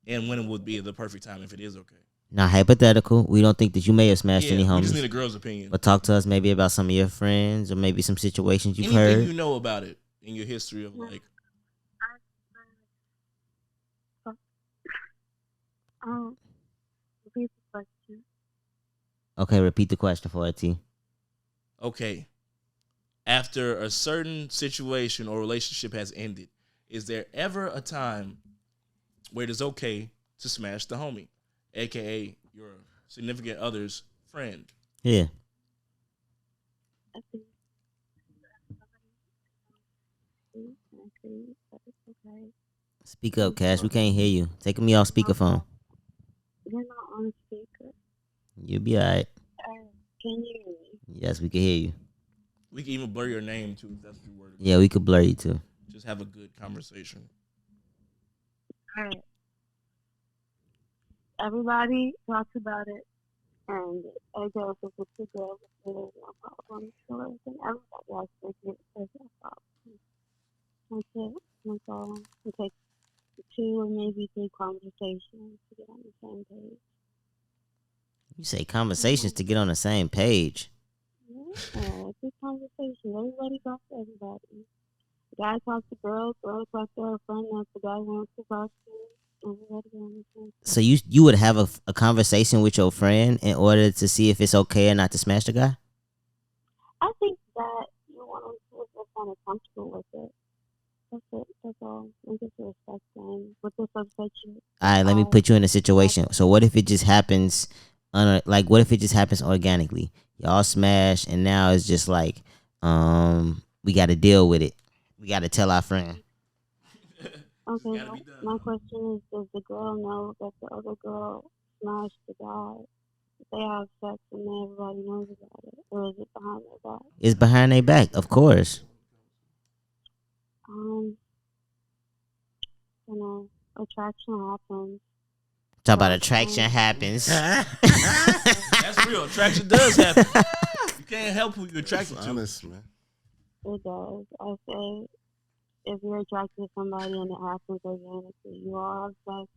And when it would be the perfect time if it is okay? Now, hypothetical, we don't think that you may have smashed any we just need homies. a girl's opinion. But talk to us maybe about some of your friends or maybe some situations you've Anything heard. you know about it in your history of, like, Repeat the question. Okay, repeat the question for it, T. okay, after a certain situation or relationship has ended, is there ever a time where it is okay to smash the homie, aka your significant other's friend? Yeah. I think I think that it's okay. Speak up, Cash. We can't hear you. Take me off speakerphone. You're not on speaker. You'll be all right. Can you hear me? Yes, we can hear you. We can even blur your name too, if that's what you word. Yeah, we could blur you too. Just have a good conversation. All right. Everybody talks about it, and I guess if it's a girl, there's no problem. So everything, everybody else thinks there's no problem. That's it. That's all. It takes 2 or maybe 3 conversations to get on the same page. You say conversations to get on the same page. Yeah, it's a conversation. Everybody talks to everybody. The guy talks to girls talks to her friend that the guy wants to talk to. Everybody on the same page. So you would have a conversation with your friend in order to see if it's okay or not to smash the guy? I think that you want to feel kind of comfortable with it. That's it. That's all. And just respect them. With this affection. All right, let me put you in a situation. So what if it just happens, what if it just happens organically? Y'all smash, and now it's just like, we got to deal with it. We got to tell our friend. Okay, my question is, does the girl know that the other girl smashed the guy? If they have sex and everybody knows about it, or is it behind their back? It's behind their back, of course. You know, attraction happens. Talk about attraction happens. That's real. Attraction does happen. You can't help who you're attracted to. Honest, man. It does. I say, if you're attracted to somebody and it happens organically, you all have sex,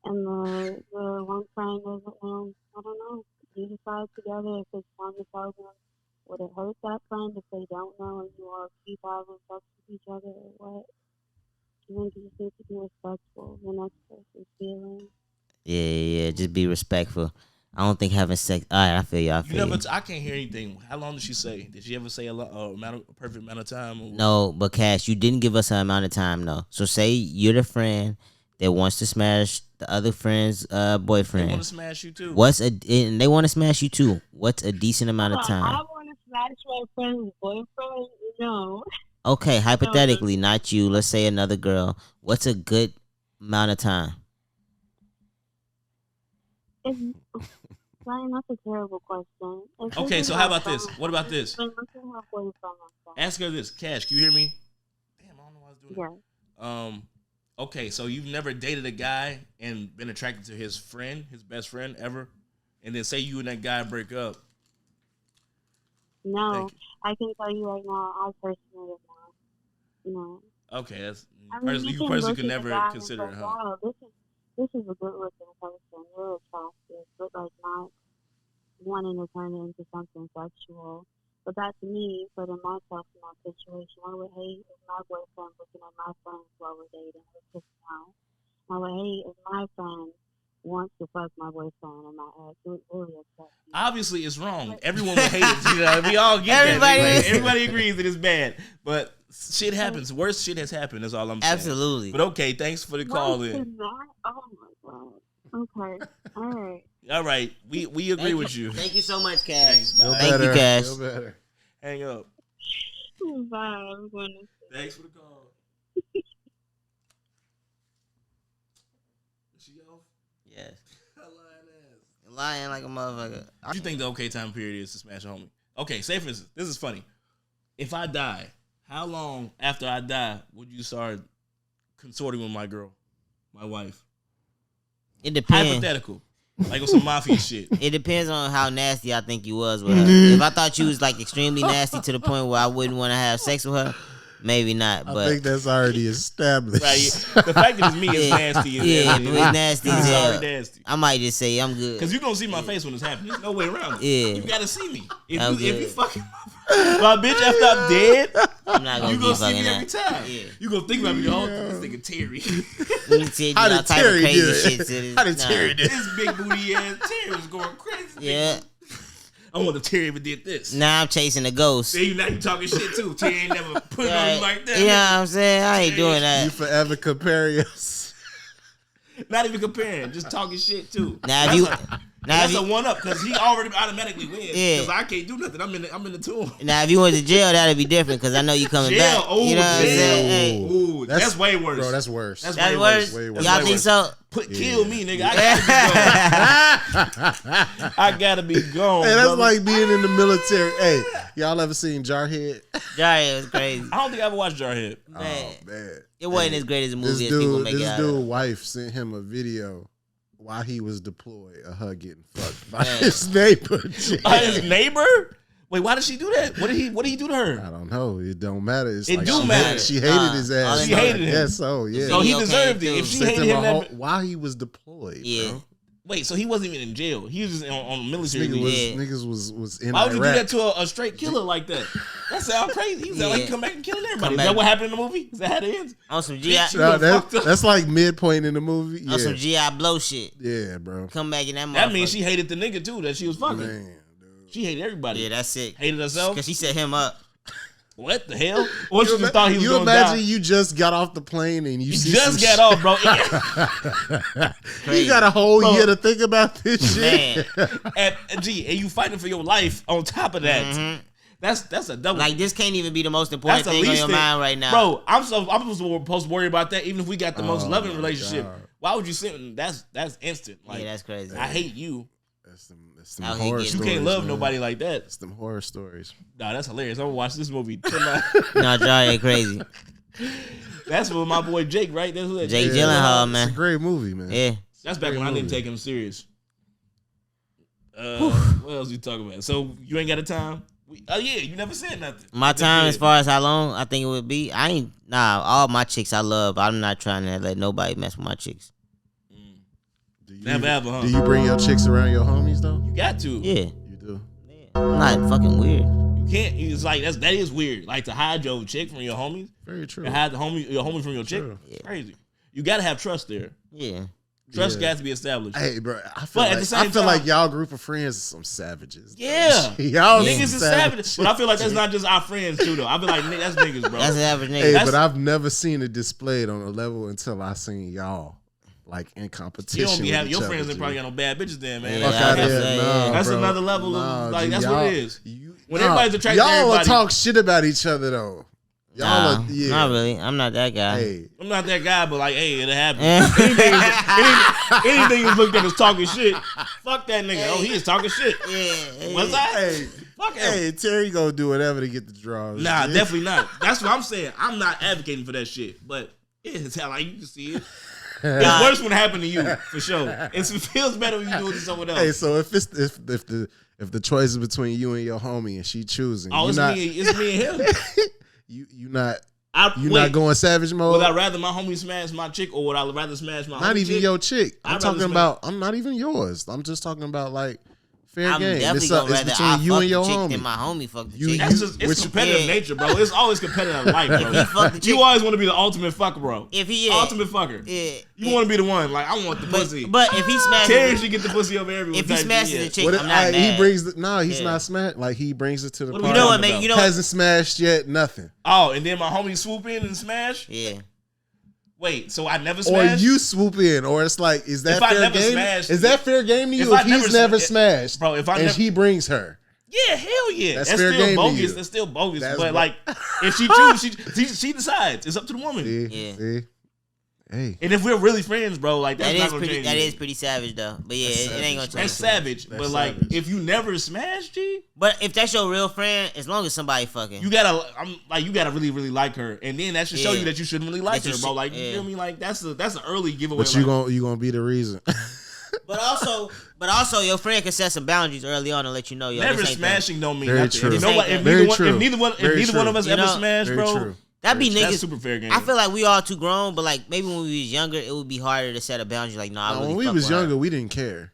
and the one friend doesn't, I don't know. You decide together if it's time to tell them. Would it hurt that friend if they don't know and you all keep having sex with each other or what? I think you just need to be respectful of the next person's feelings. Yeah. Just be respectful. I don't think having sex. All right, I feel you. I can't hear anything. How long did she say? Did she ever say a perfect amount of time? Or No, but Cash, you didn't give us an amount of time, though. So say you're the friend that wants to smash the other friend's boyfriend. They want to smash you too. And they want to smash you too. What's a decent amount of time? I want to smash my friend's boyfriend. No. Okay, hypothetically, not you. Let's say another girl. What's a good amount of time? Ryan, that's a terrible question. Okay, so how about this? What about this? Look at her boyfriend. Ask her this. Cash, can you hear me? Damn, I don't know why I was doing Yeah. Okay, so you've never dated a guy and been attracted to his friend, his best friend ever? And then say you and that guy break up. No, I can tell you right now, I personally have not. No. Okay, that's you personally look could at never the guy consider it, and huh? go, wow, this is a good looking person. You're attractive, but like not wanting to turn it into something sexual. But that's me putting myself in that situation. I would hate if my boyfriend looking at my friends while we're dating. It's just no. I would hate if my friend wants to fuck my boyfriend and my ex. It really upsets me. Obviously, it's wrong. Everyone would hate it. You know, we all get that. Everybody agrees that it's bad. But shit happens. Worse shit has happened. That's all I'm saying. Absolutely. But okay, thanks for the call in. Oh my god. Okay. All right. All right, we agree with you. Thank you so much, Cash. Thanks, bye. Thank you, Cash. Feel better. Hang up. Bye. I'm going to. Thanks for the call. Is she off? Yes. Lying ass. Lying like a motherfucker. What do you think the okay time period is to smash a homie? Okay, say for instance, this is funny. If I die, how long after I die would you start consorting with my girl, my wife? It depends. Hypothetical. Like on some mafia shit. It depends on how nasty I think you was with her. If I thought you was like extremely nasty to the point where I wouldn't want to have sex with her, maybe not. But I think that's already established. Right. The fact that it's me is nasty. Yeah, it's nasty as hell. Already nasty. I might just say I'm good. Because you're going to see my face when it's happening. There's no way around it. Yeah. You got to see me. I'm If you good. fucking my bitch after I'm dead, I'm not gonna you be going to see fucking me every that. time. Yeah. You going to think about me, oh, this nigga Terry. Let me tell you How all did type Terry of crazy do it? shit to this. How did Nah. Terry do it? This big booty ass Terry was going crazy. Yeah. I wonder if Terry ever did this. Now I'm chasing a ghost. See, now you talking shit too. Terry ain't never put it on Right. you like that. You know what I'm saying? I ain't doing You that. forever compare us. Not even comparing, just talking shit too. Now if you, That's a one up because he already automatically wins. Yeah. Because I can't do nothing. I'm in the tomb. now if you went to jail, that'd be different because I know you coming Jail. back. Oh, You know what I'm jail. saying? Hey, Ooh, that's way worse. Bro, that's worse. That's that's way worse. Way worse. Y'all Way think worse. so? Kill me, nigga. I gotta be gone. Hey, that's brother. like being in the military. Hey, y'all ever seen Jarhead? Jarhead was crazy. I don't think I ever watched Jarhead. Man, Oh man, it wasn't as great as a movie as people make it this out dude's of. wife sent him a video while he was deployed of her getting fucked by Man. his neighbor. His neighbor? Wait, why did she do that? What did he do to her? I don't know. It don't matter. It's It like do she matter. Hated, she hated Nah, his all ass. they She hated him. Yes, so yeah. So he Video deserved came it. If through. she Sent hated him him, a whole, that, while he was deployed. Yeah. Bro. wait, so he wasn't even in jail. He was just on military Nigga was, leave. Yeah. Niggas was in Why would you do Iraq. that to a straight killer like that? That sounds crazy. He sound like he Yeah. come back and killing everybody. Come Is back. that what happened in the movie? Is that how it ends? On some GI, Bitch, No, You done fucked up. that's like midpoint in the movie. on some Yeah, GI blow shit. yeah, bro. Come back in that motherfucker. That means she hated the nigga too that she was fucking. Man, dude. She hated everybody. Yeah, that's sick. Hated herself. Cause she set him up. What the hell? What you just thought he was You going to imagine die? you just got off the plane and you You see just some got off, bro. You got a whole Bro. year to think about this shit. Man, and you fighting for your life on top of that. Mhm. That's a double. like this can't even be the most important That's the thing on least your thing. mind right now, Bro, I'm supposed to worry about that even if we got the most loving my relationship. God. Why would you sit? That's instant. Like, Yeah, that's crazy. I hate you. That's some Out here horror getting- You stories. can't love man. nobody like that. That's them horror stories. Nah, that's hilarious. I'm gonna watch this movie tonight. No, Jari crazy. That's with my boy Jake, right? That's who that Jake is. Gyllenhaal, It's man. a great movie, man. Yeah. That's back Great when I didn't movie. take him serious. What else you talking about? So you ain't got a time? Oh yeah, you never said nothing. My Just time, did. as far as how long I think it would be, all my chicks I love. I'm not trying to let nobody mess with my chicks. Do you, Never ever, huh? Do you bring your chicks around your homies though? You got to. Yeah. You do. I'm not fucking weird. You can't. It's like that is weird. Like to hide your chick from your homies. Very true. To hide your homie from your chick. True. It's crazy. You gotta have trust there. Yeah. Trust Yeah. got to be established. Hey, bro, I feel But at like the same time- like y'all group of friends is some savages. bro. Yeah. y'all Niggas is savage. savages. But I feel like that's not just our friends too though. I feel like that's niggas, bro. That's the average nigga. Hey, That's- but I've never seen it displayed on a level until I seen y'all like in competition. You don't be with having each your other, friends that G. probably got no bad bitches then, man. Yeah, Fuck I out was here. gonna say, Nah, That's bro. another level of, like, G, that's what y'all- it is. You, When everybody's attracted to y'all will everybody- talk shit about each other though. Y'all Nah, are, yeah. not really. I'm not that guy. Hey, I'm not that guy, but like, hey, it'll happen. Eh. anything is looked at as talking shit. Fuck that nigga. Oh, he is talking shit. Yeah. Was I? hey, Fuck him. hey, Terry gonna do whatever to get the draws. Nah, G. definitely not. That's what I'm saying. I'm not advocating for that shit, but it's how like you can see it. It's worse when it happened to you, for sure. It feels better when you do it to someone else. Hey, so if the choice is between you and your homie and she choosing, Oh, you it's not, me and him. you not Wait, not going savage mode. would I rather my homie smash my chick, or would I rather smash my Not homie even chick? your chick. I'm I'd talking rather about. I'm not even yours. I'm just talking about like fair I'm game. definitely It's, gonna it's rather between I you fuck and your the chick homie. than my homie fuck the You- chick. That's just, it's Which- competitive Yeah. nature, bro. It's always competitive in life, If he fuck bro. the chick, You always want to be the ultimate fucker, bro. if he Ultimate fucker. yeah, You want to be the one. Like, I want the pussy. but if he smashes, Terry should get the pussy over everyone. if he smashes the chick, What if, I'm not he mad. brings the no, he's Yeah. not smashed. Like he brings it to the What do party. we You know what, talking man? about? You know what? Hasn't smashed yet. Nothing. Oh, and then my homie swoop in and smash? Yeah. Wait, so I never Or smashed? you swoop in, or it's like, is that If I fair never game? smashed- Is that fair game to if you? I If he's never never sma- smashed, Bro, if I and never- he brings her, Yeah, hell yeah. That's That's fair still game to bogus. you. That's still bogus. That's But bo- like, if she chooses, she decides. It's up to the woman. see, Yeah. see, hey, And if we're really friends, bro, like that's That not is gonna pretty. change. That anything. is pretty savage though. But yeah, That's it ain't gonna savage, change. That's too much. savage. That's But like, savage. if you never smash, G, But if that's your real friend, as long as somebody fucking, you gotta, you gotta really, really like her, and then that should show Yeah. you that you shouldn't really like That her, you bro. should- Like, you yeah. feel me? Like that's an early giveaway. but you like, gonna be the reason. But also, your friend can set some boundaries early on and let you know, yo, never this ain't smashing don't mean Very nothing. true. If, nobody, if, Very neither one, true. if neither one, if Very neither one true. of us You ever know, smash, Very bro, true. That be that's niggas. super fair game. I feel like we all too grown, but like maybe when we was younger, it would be harder to set a boundary. Like, no, I really when we fuck was with her. younger, we didn't care.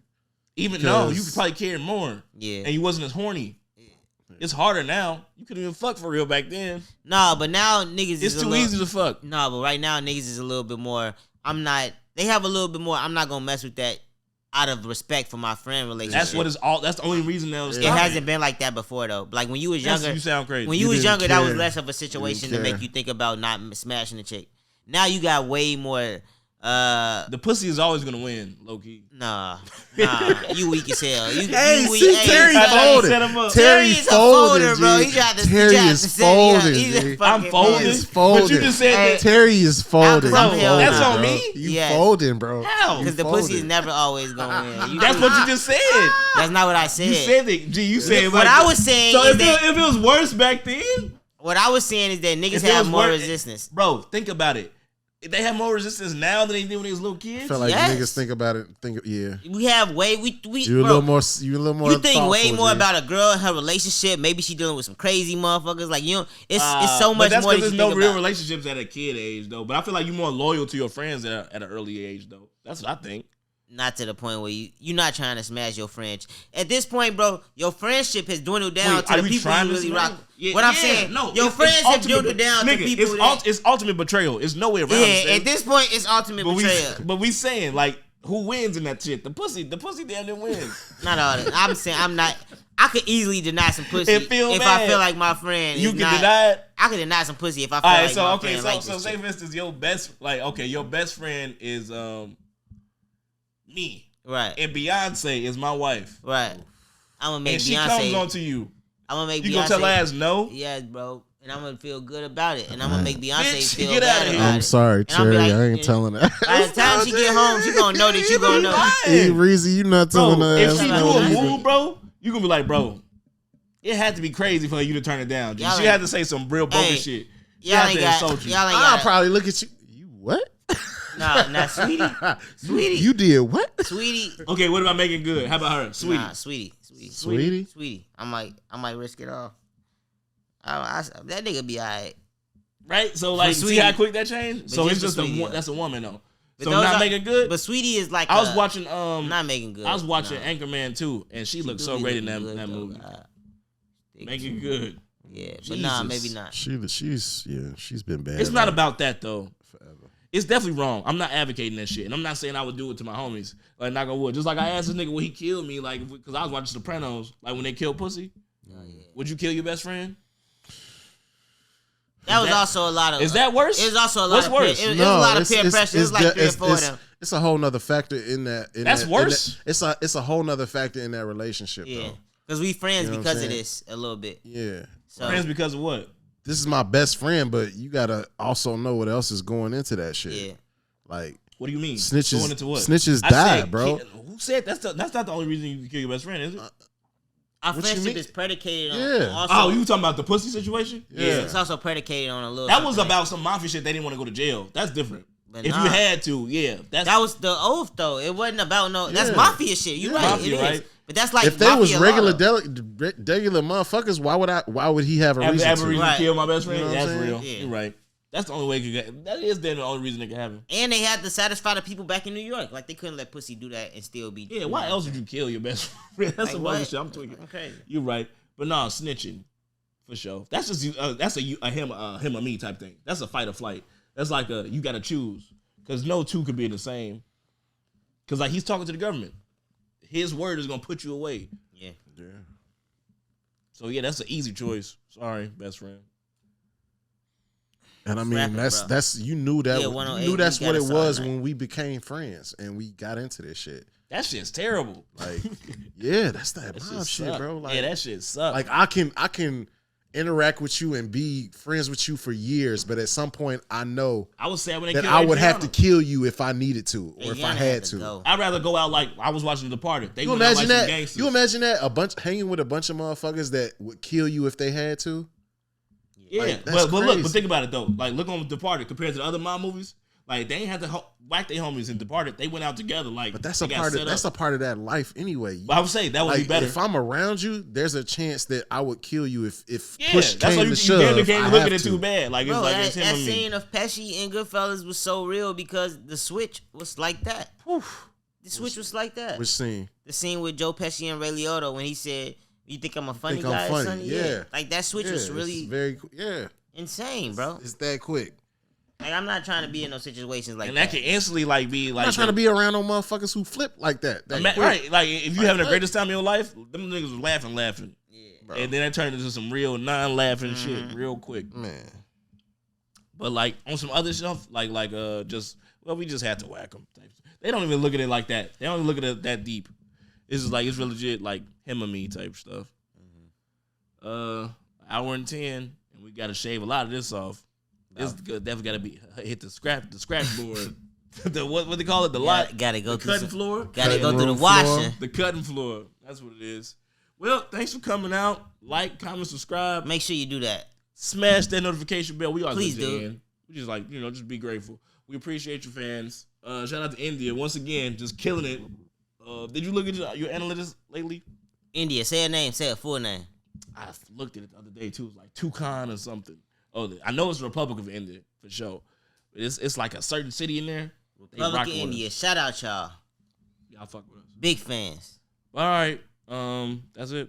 even no, you Because- could probably care more, Yeah. and you wasn't as horny. It's harder now. You couldn't even fuck for real back then. Nah, but now niggas It's is too a little, easy to fuck. Nah, but right now niggas is a little bit more. They have a little bit more. I'm not gonna mess with that out of respect for my friend relationship. That's what it's all. That's the only reason that was. It hasn't been like that before though. Like when you was younger, You sound crazy. when you You was didn't younger, that was care. less of a situation to didn't make care. you think about not smashing the chick. Now you got way more. the pussy is always gonna win, low key. Nah, you weak as hell. You, Hey, you weak. see, Hey, Terry I tried to folded. set him up. Terry is a folder, bro. G. He tried to. Terry he tried is to set me up. folded, He's a G. fucking I'm folded. He is But folded. you just said Hey, that. Terry is folded. Bro, You hell folded, that's on bro. me? You Yes. folding, bro. How? Because the pussy is never always gonna win. That's what you just said. That's not what I said. You said that. G, you said What like, I was saying So is if that it was worse back then, what I was saying is that niggas If it have was more worse- resistance. bro, think about it. They have more resistance now than they did when they was little kids. I feel like Yes. niggas think about it. Yeah. We have way we You're a bro, little more. You're a little more. you think way thoughtful, more G. about a girl and her relationship. Maybe she dealing with some crazy motherfuckers. Like, you know, it's so But much that's more that because you there's no think real about. relationships at a kid age, though. But I feel like you're more loyal to your friends at an early age, though. That's what I think. Not to the point where you're not trying to smash your friends. At this point, bro, your friendship has dwindled down Wait, to are the you people trying you to really smash? rock. Yeah, What I'm yeah, saying, no, your it's friends have ultimate- dwindled down nigga, to people it's ultimate betrayal. It's no way around yeah, it. at this point, it's ultimate betrayal. But we saying like who wins in that shit? The pussy damn near wins. Not all that. I'm saying I'm not. I could easily deny some pussy It feel if bad. I feel like my friend. You is can not, deny it. I could deny some pussy if I feel All right, like so my okay, friend like so this say shit. for instance, your best friend is me, Right, and Beyonce is my wife, right. I'm gonna make and she Beyonce. comes on to you. I'm gonna make You Beyonce. gonna tell her ass no? Yes, bro. And I'm gonna feel good about it. And I'm gonna make Beyonce Bitch, feel get bad outta here. about it. I'm sorry, And I'll be Cherry. like, I ain't telling that. By the time she get home, she gonna know that you gonna know. Hey, Reezy, you not telling Bro, her if ass she do no a either. move, bro, you gonna be like, bro, it had to be crazy for you to turn it down. Y'all She ain't- had to say some real bogus Hey, shit. She Y'all had ain't to got. insult you. Y'all ain't I'll got. probably look at you. You what? Nah, sweetie. You did what? Sweetie. Okay, what about making good? How about her, sweetie? Nah, sweetie. Sweetie? I might risk it all. That nigga be alright. Right? So like, see sweetie. how quick that changed? But So it's just just for sweetie, that's a woman though. But So those not are- making good. But sweetie is like. I was watching Not making good. I was watching Nah. Anchorman 2, and she looked do so be great in looking that good, though, movie. God. Making good. Yeah, but nah, Jesus. maybe not. She's been bad. It's not about that though. forever. It's definitely wrong. I'm not advocating that shit, and I'm not saying I would do it to my homies. Like knock on wood. Just like I asked this nigga when he killed me, like because I was watching Sopranos, like when they killed pussy. Oh, yeah. Would you kill your best friend? That was that- also a lot of. Is that worse? It was also a lot What's of. worse? It was a lot of peer pressure. It was like 3 or 4 of it's, them. it's a whole nother factor in that. That's worse? It's a whole nother factor in that relationship. Yeah, though. because we friends You know what I'm because of saying? this a little bit. Yeah. So Friends because of what? This is my best friend, but you gotta also know what else is going into that shit. yeah, Like What do you mean? Snitches- Going into what? snitches I die, said bro. Who said that's not the only reason you kill your best friend, is it? our What you friendship mean? is predicated on. Yeah. Also, Oh, you talking about the pussy situation? Yeah. It's also predicated on a little. That was something about some mafia shit. They didn't want to go to jail. That's different. But If nah. you had to, yeah. That was the oath, though. It wasn't about no. That's Yeah. mafia shit. You right? Mafia, It is. right? But that's like if they was mafia regular law, regular motherfuckers, why would he have a Have reason ever to? reason Right. to kill my best friend? You know what That's I'm real. saying? Yeah. You're right. That's the only way it could get. That is then the only reason it could happen. and they had to satisfy the people back in New York. Like they couldn't let pussy do that and still be. Yeah. Why else would you kill your best friend? That's Like some other what? shit. I'm tweaking. Okay. You're right. But no, snitching for sure. That's just that's a him or me type thing. That's a fight or flight. That's like a you got to choose because no two could be the same. Because like he's talking to the government, his word is gonna put you away. Yeah. Yeah. So yeah, that's an easy choice. Sorry, best friend. And I mean, Rapping, that's bro. that's you knew that Yeah, you 108, knew that's we what got it a song was night. when we became friends and we got into this shit. That shit's terrible. Like, yeah, that's that That mob shit, suck. bro. Like, yeah, that shit sucks. like I can interact with you and be friends with you for years, but at some point I know I was sad when they that killed I would have to Adriana. kill you if I needed to or if I Adriana had to. go. I'd rather go out like I was watching The Departed. They You went out imagine like some that? gangsters. You imagine that hanging with a bunch of motherfuckers that would kill you if they had to. Yeah, Like, that's but look, crazy. but think about it though. Like, look on Departed compared to the other mob movies. Like, they ain't had to whack their homies in Departed. They went out together. Like, But that's they a got part set of that's up. a part of that life anyway. But I would say that would be Like, better. if I'm around you, there's a chance that I would kill you if Yeah, push that's why came you to shove. damn near can't I look have at it to. too bad. Like, it's Bro, like that, it's him that or me. scene of Pesci and Goodfellas was so real because the switch was like that. The switch was like that. Which scene? The scene with Joe Pesci and Ray Liotta when he said, "You think I'm a funny Think I'm guy, funny, Sonny?" yeah. Like that switch Yeah, was it's really very insane, bro. It's that quick. Like I'm not trying to be in those situations like And that can instantly, like, be like. I'm not trying to be around no motherfuckers who flip like that. Quick. Right. Like, if you having the what? greatest time of your life, them niggas was laughing. Bro. And then that turned into some real non-laughing Mm-hmm. shit real quick. Man. But like on some other stuff, like just we just had to whack them. They don't even look at it like that. They don't even look at it that deep. It's just like it's real legit, like him or me type stuff. Hour and 10, and we got to shave a lot of this off. It's good. Definitely got to be hit the scratch board. The what they call it? The lot. Gotta go the through cutting some- floor. Gotta Cutting go through the room floor. washing. The cutting floor. That's what it is. Well, thanks for coming out. Like, comment, subscribe. Make sure you do that. Smash that notification bell. We are Please good to do. end. We just like, just be grateful. We appreciate you fans. Shout out to India once again, just killing it. Did you look at your analytics lately? India, say a name, say a full name. I looked at it the other day too. It was like Toucan or something. Oh, I know it's the Republic of India for sure. But it's like a certain city in there. They Republic of rocking with India, us. shout out y'all. Y'all fuck with us. Big fans. All right. That's it.